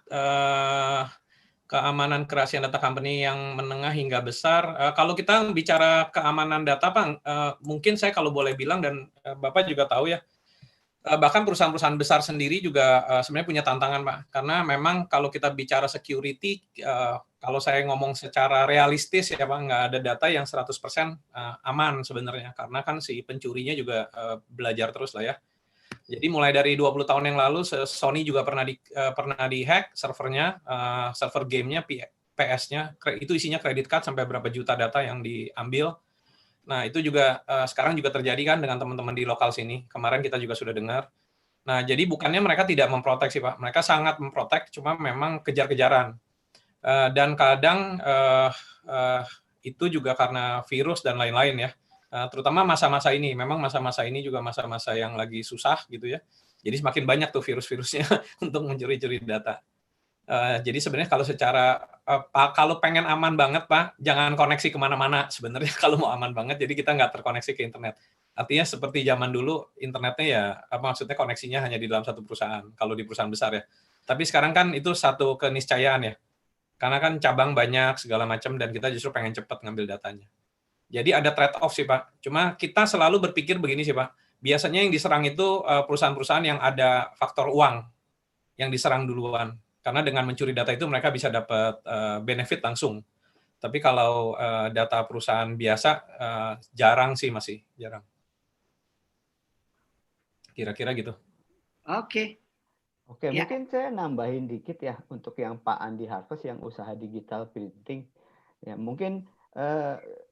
keamanan kerahasiaan data company yang menengah hingga besar. Kalau kita bicara keamanan data, Pak, mungkin saya kalau boleh bilang, dan Bapak juga tahu ya, bahkan perusahaan-perusahaan besar sendiri juga sebenarnya punya tantangan, Pak. Karena memang kalau kita bicara security, kalau saya ngomong secara realistis ya Pak, nggak ada data yang 100% aman sebenarnya. Karena kan si pencurinya juga belajar terus lah ya. Jadi mulai dari 20 tahun yang lalu, Sony juga pernah di-hack servernya, server gamenya, PS-nya, itu isinya credit card sampai berapa juta data yang diambil. Nah, itu juga sekarang juga terjadi kan dengan teman-teman di lokal sini. Kemarin kita juga sudah dengar. Nah, jadi bukannya mereka tidak memprotek sih Pak, mereka sangat memprotek, cuma memang kejar-kejaran. Dan kadang itu juga karena virus dan lain-lain ya. Terutama masa-masa ini, memang masa-masa ini juga masa-masa yang lagi susah gitu ya. Jadi semakin banyak tuh virus-virusnya untuk mencuri-curi data. Jadi sebenarnya kalau kalau pengen aman banget Pak, jangan koneksi kemana-mana sebenarnya kalau mau aman banget. Jadi kita nggak terkoneksi ke internet. Artinya seperti zaman dulu internetnya ya, maksudnya koneksinya hanya di dalam satu perusahaan. Kalau di perusahaan besar ya. Tapi sekarang kan itu satu keniscayaan ya. Karena kan cabang banyak segala macam dan kita justru pengen cepat ngambil datanya. Jadi ada trade-off sih Pak. Cuma kita selalu berpikir begini sih Pak. Biasanya yang diserang itu perusahaan-perusahaan yang ada faktor uang yang diserang duluan. Karena dengan mencuri data itu mereka bisa dapat benefit langsung. Tapi kalau data perusahaan biasa jarang sih, masih jarang. Kira-kira gitu. Oke. Oke, Ya. mungkin saya nambahin dikit ya untuk yang Pak Andi Harvest yang usaha digital printing. Ya, mungkin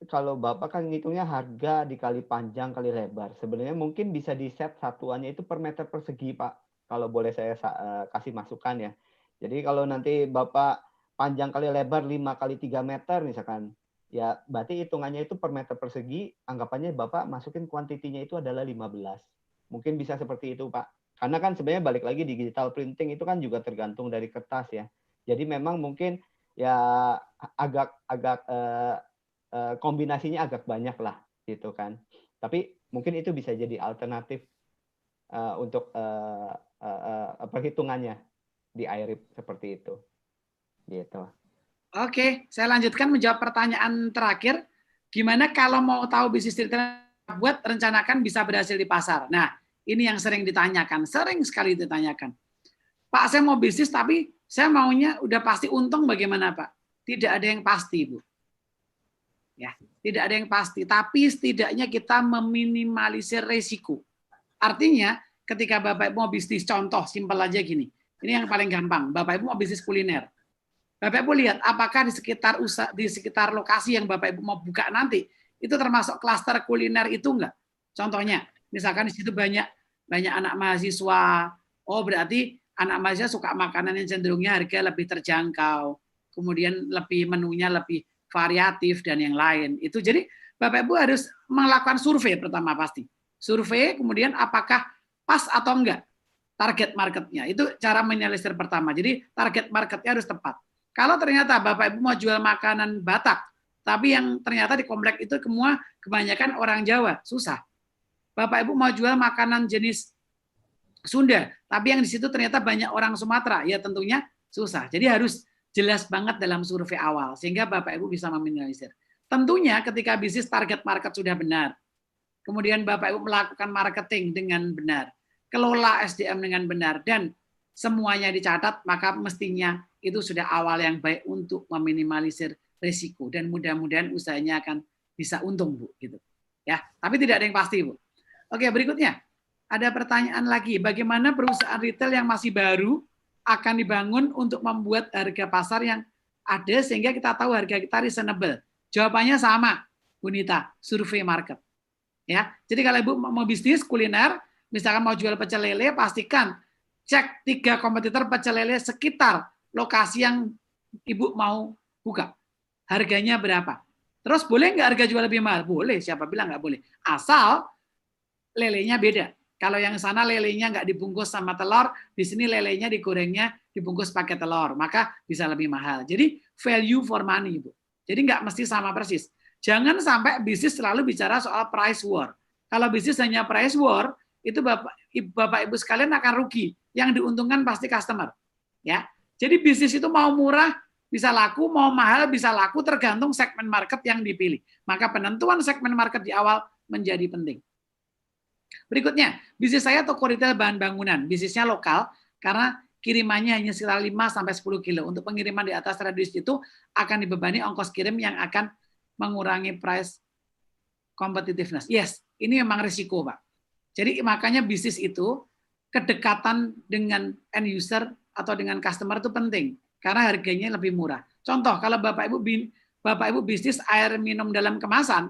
kalau Bapak kan ngitungnya harga dikali panjang kali lebar. Sebenarnya mungkin bisa di-set satuannya itu per meter persegi, Pak. Kalau boleh saya kasih masukan ya. Jadi kalau nanti Bapak panjang kali lebar 5 kali 3 meter misalkan, ya berarti hitungannya itu per meter persegi, anggapannya Bapak masukin kuantitinya itu adalah 15. Mungkin bisa seperti itu, Pak. Karena kan sebenarnya balik lagi digital printing itu kan juga tergantung dari kertas ya. Jadi memang mungkin ya agak kombinasinya agak banyak lah gitu kan. Tapi mungkin itu bisa jadi alternatif untuk perhitungannya di iRip seperti itu. Gitu. Oke, saya lanjutkan menjawab pertanyaan terakhir. Gimana kalau mau tahu bisnis retail buat, rencanakan bisa berhasil di pasar. Nah, ini yang sering ditanyakan, sering sekali ditanyakan. Pak, saya mau bisnis tapi saya maunya udah pasti untung, bagaimana Pak? Tidak ada yang pasti, Bu. Ya, tidak ada yang pasti, tapi setidaknya kita meminimalisir resiko. Artinya, ketika Bapak Ibu mau bisnis, contoh simpel aja gini. Ini yang paling gampang. Bapak Ibu mau bisnis kuliner. Bapak Ibu lihat apakah di sekitar lokasi yang Bapak Ibu mau buka nanti itu termasuk klaster kuliner itu enggak? Contohnya, misalkan di situ banyak anak mahasiswa. Oh, berarti anak mahasiswa suka makanan yang cenderungnya harga lebih terjangkau. Kemudian lebih menunya lebih variatif dan yang lain. Itu jadi Bapak Ibu harus melakukan survei pertama pasti. Survei kemudian apakah pas atau enggak target marketnya. Itu cara menyelesaikan pertama. Jadi target marketnya harus tepat. Kalau ternyata Bapak Ibu mau jual makanan Batak, tapi yang ternyata di komplek itu semua kebanyakan orang Jawa, susah. Bapak Ibu mau jual makanan jenis Sunda, tapi yang di situ ternyata banyak orang Sumatera, ya tentunya susah. Jadi harus jelas banget dalam survei awal, sehingga Bapak Ibu bisa meminimalisir. Tentunya ketika bisnis target market sudah benar, kemudian Bapak Ibu melakukan marketing dengan benar, kelola SDM dengan benar, dan semuanya dicatat, maka mestinya itu sudah awal yang baik untuk meminimalisir risiko, dan mudah-mudahan usahanya akan bisa untung, Bu. Gitu. Ya, tapi tidak ada yang pasti, Bu. Oke, berikutnya. Ada pertanyaan lagi, bagaimana perusahaan retail yang masih baru akan dibangun untuk membuat harga pasar yang ada sehingga kita tahu harga kita reasonable? Jawabannya sama, Bu Nita, survei market. Ya, jadi kalau Ibu mau bisnis kuliner, misalkan mau jual pecel lele, pastikan cek 3 kompetitor pecel lele sekitar lokasi yang Ibu mau buka. Harganya berapa? Terus boleh nggak harga jual lebih mahal? Boleh, siapa bilang nggak boleh. Asal lelenya beda. Kalau yang sana lelenya nggak dibungkus sama telur, di sini lelenya digorengnya dibungkus pakai telur, maka bisa lebih mahal. Jadi value for money, Bu. Jadi nggak mesti sama persis. Jangan sampai bisnis selalu bicara soal price war. Kalau bisnis hanya price war, itu Bapak Ibu sekalian akan rugi. Yang diuntungkan pasti customer. Ya. Jadi bisnis itu mau murah, bisa laku, mau mahal bisa laku, tergantung segmen market yang dipilih. Maka penentuan segmen market di awal menjadi penting. Berikutnya, bisnis saya toko retail bahan bangunan. Bisnisnya lokal, karena kirimannya hanya sekitar 5-10 kilo. Untuk pengiriman di atas radius itu akan dibebani ongkos kirim yang akan mengurangi price competitiveness. Yes, ini memang risiko, Pak. Jadi makanya bisnis itu kedekatan dengan end user atau dengan customer itu penting karena harganya lebih murah. Contoh, kalau Bapak Ibu bisnis air minum dalam kemasan,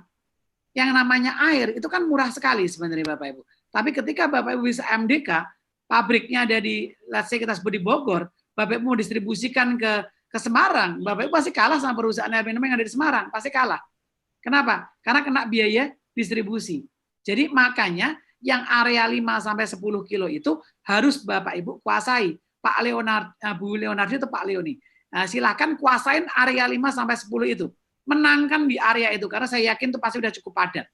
yang namanya air itu kan murah sekali sebenarnya Bapak Ibu. Tapi ketika Bapak Ibu bisa MDK, pabriknya ada di, let's say kita sebut di Bogor, Bapak Ibu mau distribusikan ke Semarang, Bapak Ibu pasti kalah sama perusahaan air minum yang ada di Semarang, pasti kalah. Kenapa? Karena kena biaya distribusi. Jadi makanya yang area 5-10 kilo itu harus Bapak Ibu kuasai. Pak Leonard, Bu Leonardi itu Pak Leoni. Nah, silakan kuasain area 5-10 itu. Menangkan di area itu karena saya yakin itu pasti udah cukup padat.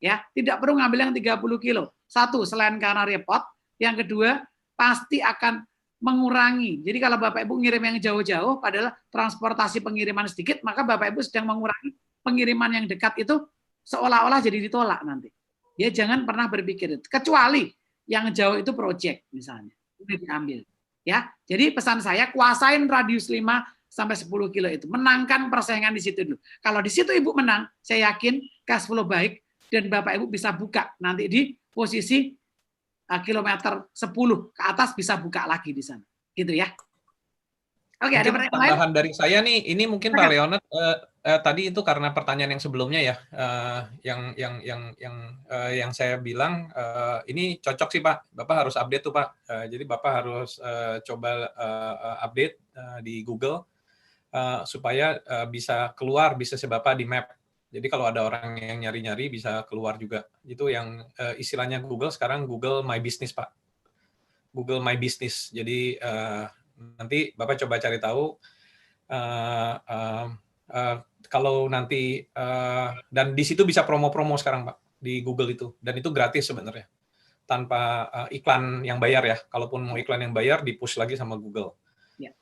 Ya, tidak perlu ngambil yang 30 kilo. Satu, selain karena repot, yang kedua pasti akan mengurangi. Jadi kalau Bapak Ibu ngirim yang jauh-jauh padahal transportasi pengiriman sedikit, maka Bapak Ibu sedang mengurangi pengiriman yang dekat itu seolah-olah jadi ditolak nanti. Ya jangan pernah berpikir itu. Kecuali yang jauh itu project misalnya, udah diambil. Ya, jadi pesan saya kuasain radius 5-10 kilo itu, menangkan persaingan di situ dulu. Kalau di situ Ibu menang, saya yakin cash flow baik dan Bapak Ibu bisa buka nanti di posisi kilometer 10 ke atas bisa buka lagi di sana, gitu ya. Oke, ada pertanyaan lain? Tambahan dari saya nih, ini mungkin Pak Leonard tadi itu karena pertanyaan yang sebelumnya ya, yang saya bilang ini cocok sih Pak, Bapak harus update tuh Pak. Jadi Bapak harus coba update di Google supaya bisa keluar bisnis Bapak di map. Jadi kalau ada orang yang nyari-nyari bisa keluar juga. Itu yang istilahnya Google sekarang Google My Business Pak. Google My Business. Jadi nanti Bapak coba cari tahu kalau nanti dan di situ bisa promo-promo sekarang Pak di Google itu dan itu gratis sebenarnya tanpa iklan yang bayar ya. Kalaupun mau iklan yang bayar di-push lagi sama Google. Ya.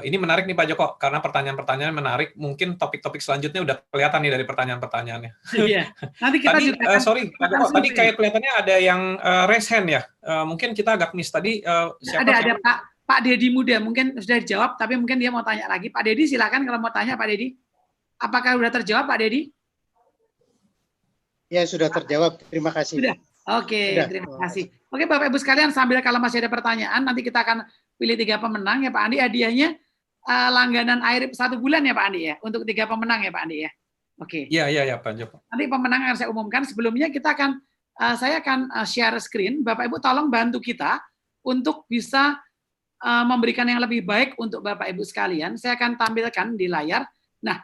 Ini menarik nih Pak Joko karena pertanyaan-pertanyaan menarik. Mungkin topik-topik selanjutnya udah kelihatan nih dari pertanyaan-pertanyaannya. Iya. Nanti kita tadi, juga sorry Pak Joko, tadi kayak kelihatannya ada yang raise hand ya. Mungkin kita agak miss tadi. Siapa ada Pak Dedi Muda, mungkin sudah dijawab, tapi mungkin dia mau tanya lagi. Pak Dedi, silakan kalau mau tanya Pak Dedi. Apakah sudah terjawab Pak Dedi? Ya, sudah terjawab. Terima kasih. Sudah. Oke, terima kasih. Oke, Bapak Ibu sekalian, sambil kalau masih ada pertanyaan, nanti kita akan pilih 3 pemenang ya Pak Andi. Hadiahnya langganan air 1 bulan ya Pak Andi ya, untuk 3 pemenang ya Pak Andi ya. Oke. Iya Pak Joko. Nanti pemenang akan saya umumkan. Sebelumnya kita akan saya akan share screen. Bapak Ibu tolong bantu kita untuk bisa memberikan yang lebih baik untuk Bapak Ibu sekalian. Saya akan tampilkan di layar. Nah,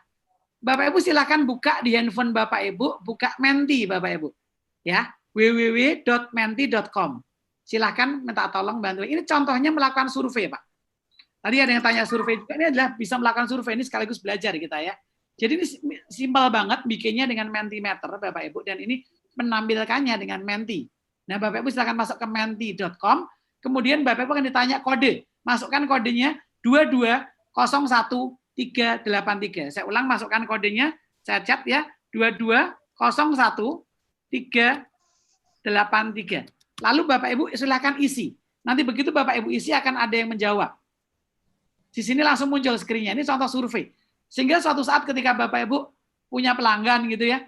Bapak Ibu silakan buka di handphone Bapak Ibu, buka Menti Bapak Ibu. Ya, www.menti.com. Silakan minta tolong bantu. Ini contohnya melakukan survei, Pak. Tadi ada yang tanya survei juga. Ini adalah bisa melakukan survei, ini sekaligus belajar kita ya. Jadi ini simpel banget bikinnya dengan Mentimeter Bapak Ibu, dan ini menampilkannya dengan Menti. Nah, Bapak Ibu silakan masuk ke menti.com. Kemudian Bapak Ibu akan ditanya kode. Masukkan kodenya 2201383. Saya ulang, masukkan kodenya, saya cat ya, 2201383. Lalu Bapak Ibu silakan isi. Nanti begitu Bapak Ibu isi akan ada yang menjawab. Di sini langsung muncul screen-nya. Ini contoh survei. Sehingga suatu saat ketika Bapak Ibu punya pelanggan gitu ya,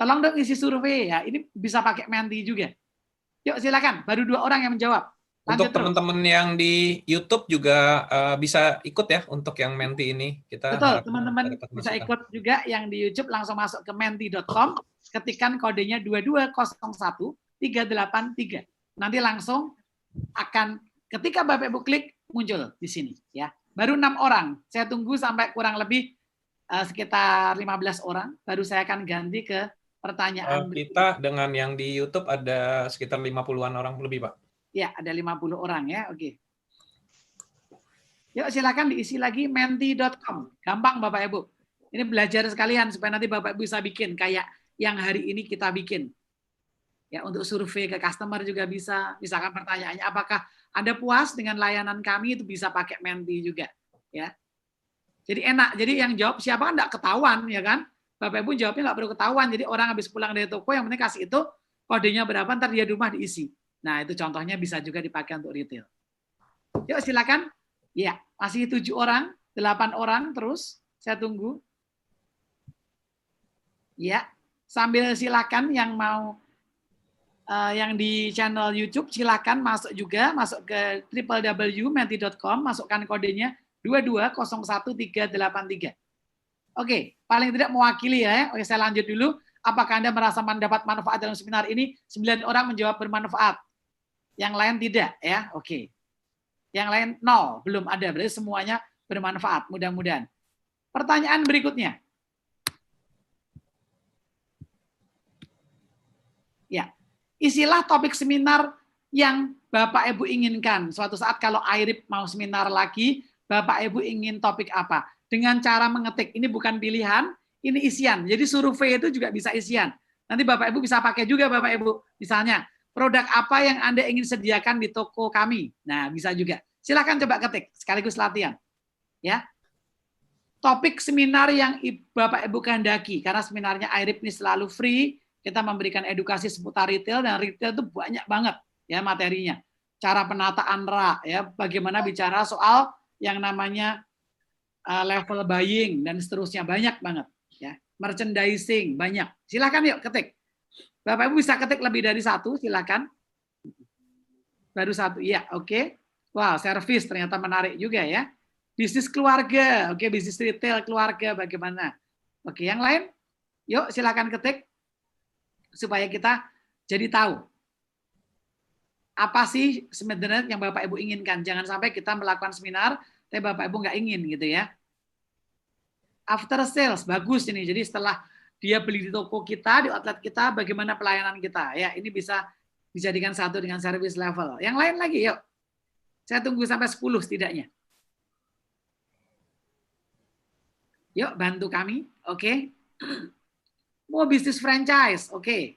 tolong dong isi survei ya. Ini bisa pakai Menti juga. Yuk silakan, baru 2 orang yang menjawab. Untuk teman-teman yang di YouTube juga bisa ikut ya untuk yang Menti ini. Betul, teman-teman bisa ikut juga yang di YouTube, langsung masuk ke menti.com, ketikkan kodenya 2201383. Nanti langsung akan ketika Bapak Ibu klik muncul di sini ya. Baru 6 orang. Saya tunggu sampai kurang lebih sekitar 15 orang baru saya akan ganti ke pertanyaan. Kita dengan yang di YouTube ada sekitar 50-an orang lebih, Pak. Ya, ada 50 orang ya. Oke. Yuk silakan diisi lagi menti.com. Gampang Bapak Ibu. Ini belajar sekalian supaya nanti Bapak Ibu bisa bikin kayak yang hari ini kita bikin. Ya, untuk survei ke customer juga bisa. Misalkan pertanyaannya apakah Anda puas dengan layanan kami, itu bisa pakai Menti juga, ya. Jadi enak. Jadi yang jawab siapa kan nggak ketahuan, ya kan? Bapak Ibu jawabnya nggak perlu ketahuan. Jadi orang habis pulang dari toko, yang penting kasih itu, kodenya berapa, ntar dia di rumah diisi. Nah, itu contohnya bisa juga dipakai untuk retail. Yuk, silakan. Ya, masih 7 orang, 8 orang terus. Saya tunggu. Ya, sambil silakan yang mau yang di channel YouTube silakan masuk juga, masuk ke www.menti.com, masukkan kodenya 2201383. Oke, paling tidak mewakili ya. Oke, saya lanjut dulu. Apakah Anda merasa mendapat manfaat dalam seminar ini? 9 orang menjawab bermanfaat. Yang lain tidak ya. Oke. Yang lain 0, belum ada. Berarti semuanya bermanfaat, mudah-mudahan. Pertanyaan berikutnya. Ya. Isilah topik seminar yang Bapak Ibu inginkan. Suatu saat kalau AIRIP mau seminar lagi, Bapak Ibu ingin topik apa? Dengan cara mengetik. Ini bukan pilihan, ini isian. Jadi survei itu juga bisa isian. Nanti Bapak Ibu bisa pakai juga Bapak Ibu. Misalnya, produk apa yang Anda ingin sediakan di toko kami? Nah, bisa juga. Silakan coba ketik, sekaligus latihan. Ya. Topik seminar yang Bapak Ibu kehendaki, karena seminarnya AIRIP ini selalu free, kita memberikan edukasi seputar retail, dan retail itu banyak banget ya materinya. Cara penataan rak, ya, bagaimana bicara soal yang namanya level buying dan seterusnya, banyak banget ya. Merchandising banyak. Silakan yuk ketik. Bapak Ibu bisa ketik lebih dari 1, silakan. Baru 1, ya, oke. Wow, service ternyata menarik juga ya. Bisnis keluarga, oke, bisnis retail keluarga bagaimana? Oke, yang lain? Yuk silakan ketik. Supaya kita jadi tahu apa sih sebenarnya yang Bapak Ibu inginkan. Jangan sampai kita melakukan seminar, tapi Bapak Ibu nggak ingin gitu ya. After sales, bagus ini. Jadi setelah dia beli di toko kita, di outlet kita, bagaimana pelayanan kita. Ya, ini bisa dijadikan satu dengan service level. Yang lain lagi, yuk. Saya tunggu sampai 10 setidaknya. Yuk, bantu kami. Oke. Mau bisnis franchise, oke.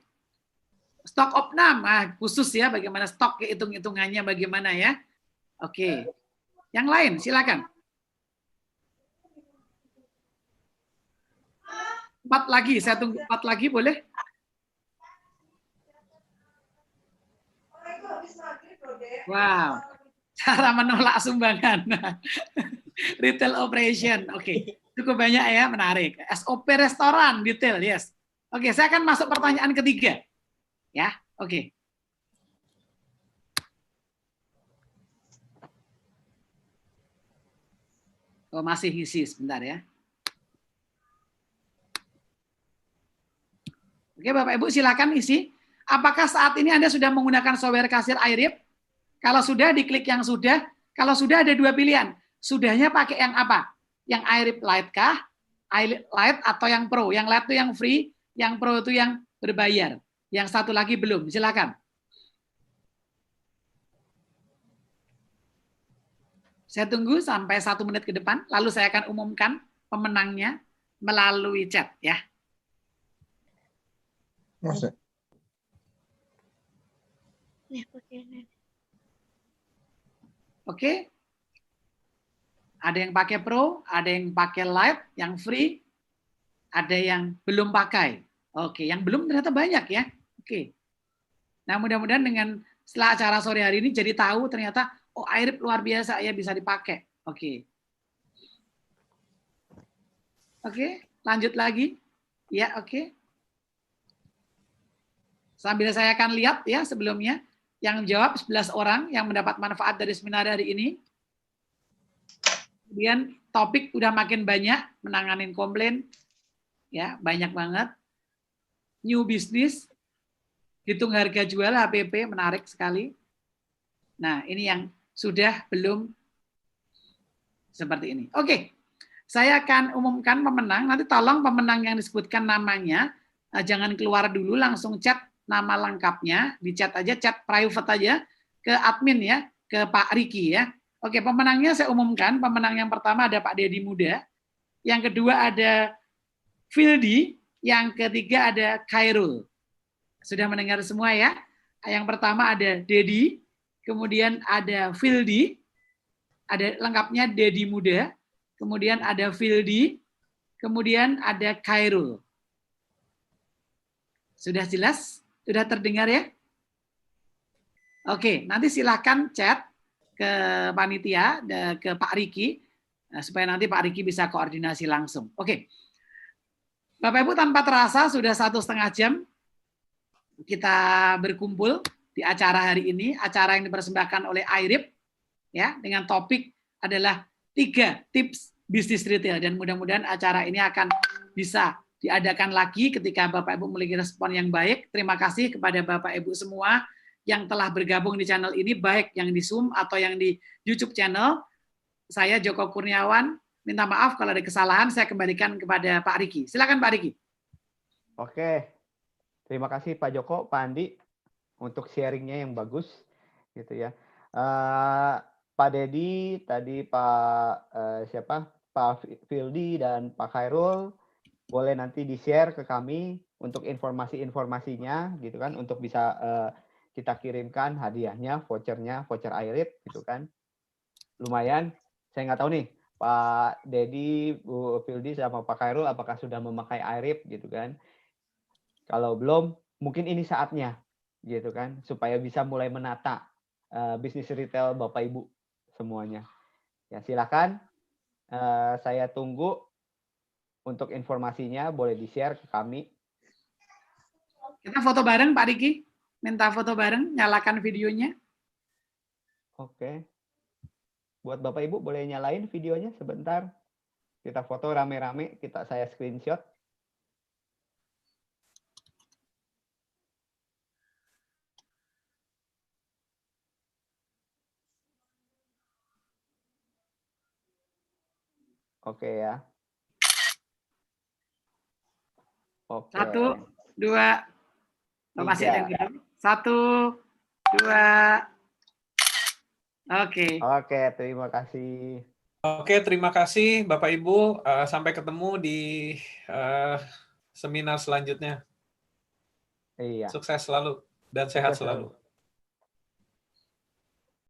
Stok opnam, khusus ya, bagaimana stok, hitung-hitungannya bagaimana ya. Oke. Yang lain, silakan. 4 lagi, saya tunggu 4 lagi, boleh? Wow, cara menolak sumbangan. Retail operation, oke. Cukup banyak ya, menarik. SOP restoran, detail, yes. Oke, saya akan masuk pertanyaan ketiga. Ya, oke. Oh, masih ngisi sebentar ya. Oke, Bapak Ibu silakan isi. Apakah saat ini Anda sudah menggunakan software kasir AIRIP? Kalau sudah, diklik yang sudah. Kalau sudah, ada 2 pilihan. Sudahnya pakai yang apa? Yang AIRIP Lite kah? AIRIP Lite atau yang Pro? Yang Lite itu yang free, yang Pro itu yang berbayar. Yang satu lagi belum. Silakan. Saya tunggu sampai 1 menit ke depan, lalu saya akan umumkan pemenangnya melalui chat ya. Masuk. Oke. Ada yang pakai Pro, ada yang pakai Lite, yang free, ada yang belum pakai. Oke, yang belum ternyata banyak ya. Oke. Nah, mudah-mudahan dengan setelah acara sore hari ini jadi tahu ternyata oh AIRIP luar biasa ya, bisa dipakai. Oke. Oke, lanjut lagi. Ya, oke. Sambil saya akan lihat ya sebelumnya yang jawab 11 orang yang mendapat manfaat dari seminar hari ini. Kemudian topik udah makin banyak, menanganin komplain. Ya, banyak banget. New business, hitung harga jual HPP, menarik sekali. Nah, ini yang sudah belum seperti ini. Oke, saya akan umumkan pemenang. Nanti tolong pemenang yang disebutkan namanya, jangan keluar dulu, langsung chat nama lengkapnya, di chat aja, chat private aja ke admin ya, ke Pak Riki ya. Oke, pemenangnya saya umumkan. Pemenang yang pertama ada Pak Dedi Muda, yang kedua ada Fildi, yang ketiga ada Khairul. Sudah mendengar semua ya? Yang pertama ada Dedi, kemudian ada Fildi, ada lengkapnya Dedi Muda, kemudian ada Fildi, kemudian ada Khairul. Sudah jelas? Sudah terdengar ya? Oke, nanti silakan chat ke panitia, ke Pak Riki, supaya nanti Pak Riki bisa koordinasi langsung. Oke. Bapak Ibu, tanpa terasa sudah 1,5 jam kita berkumpul di acara hari ini, acara yang dipersembahkan oleh IRIP, ya, dengan topik adalah 3 tips bisnis retail, dan mudah-mudahan acara ini akan bisa diadakan lagi ketika Bapak Ibu memiliki respon yang baik. Terima kasih kepada Bapak Ibu semua yang telah bergabung di channel ini, baik yang di Zoom atau yang di YouTube channel. Saya Joko Kurniawan, minta maaf kalau ada kesalahan, saya kembalikan kepada Pak Riki. Silakan Pak Riki. Oke, terima kasih Pak Joko, Pak Andi untuk sharingnya yang bagus, gitu ya. Pak Dedi, tadi Pak Fildi dan Pak Khairul, boleh nanti di-share ke kami untuk informasi-informasinya, gitu kan, untuk bisa kita kirimkan hadiahnya, vouchernya, voucher IRIP, gitu kan. Lumayan, saya nggak tahu nih, Pak Dedi, Bu Fildi, sama Pak Khairul, apakah sudah memakai IRIP, gitu kan. Kalau belum, mungkin ini saatnya, gitu kan, supaya bisa mulai menata bisnis retail Bapak Ibu semuanya. Ya, silakan, saya tunggu untuk informasinya, boleh di-share ke kami. Kita foto bareng Pak Riki, minta foto bareng, nyalakan videonya. Oke. Buat Bapak Ibu boleh nyalain videonya sebentar. Kita foto rame-rame, saya screenshot. Oke ya. Oke. 1, 2, masih ada yang gitu. 1, 2. Oke. Oke, terima kasih. Oke, terima kasih Bapak Ibu. Sampai ketemu di seminar selanjutnya. Iya. Sukses selalu dan sehat Sukses selalu.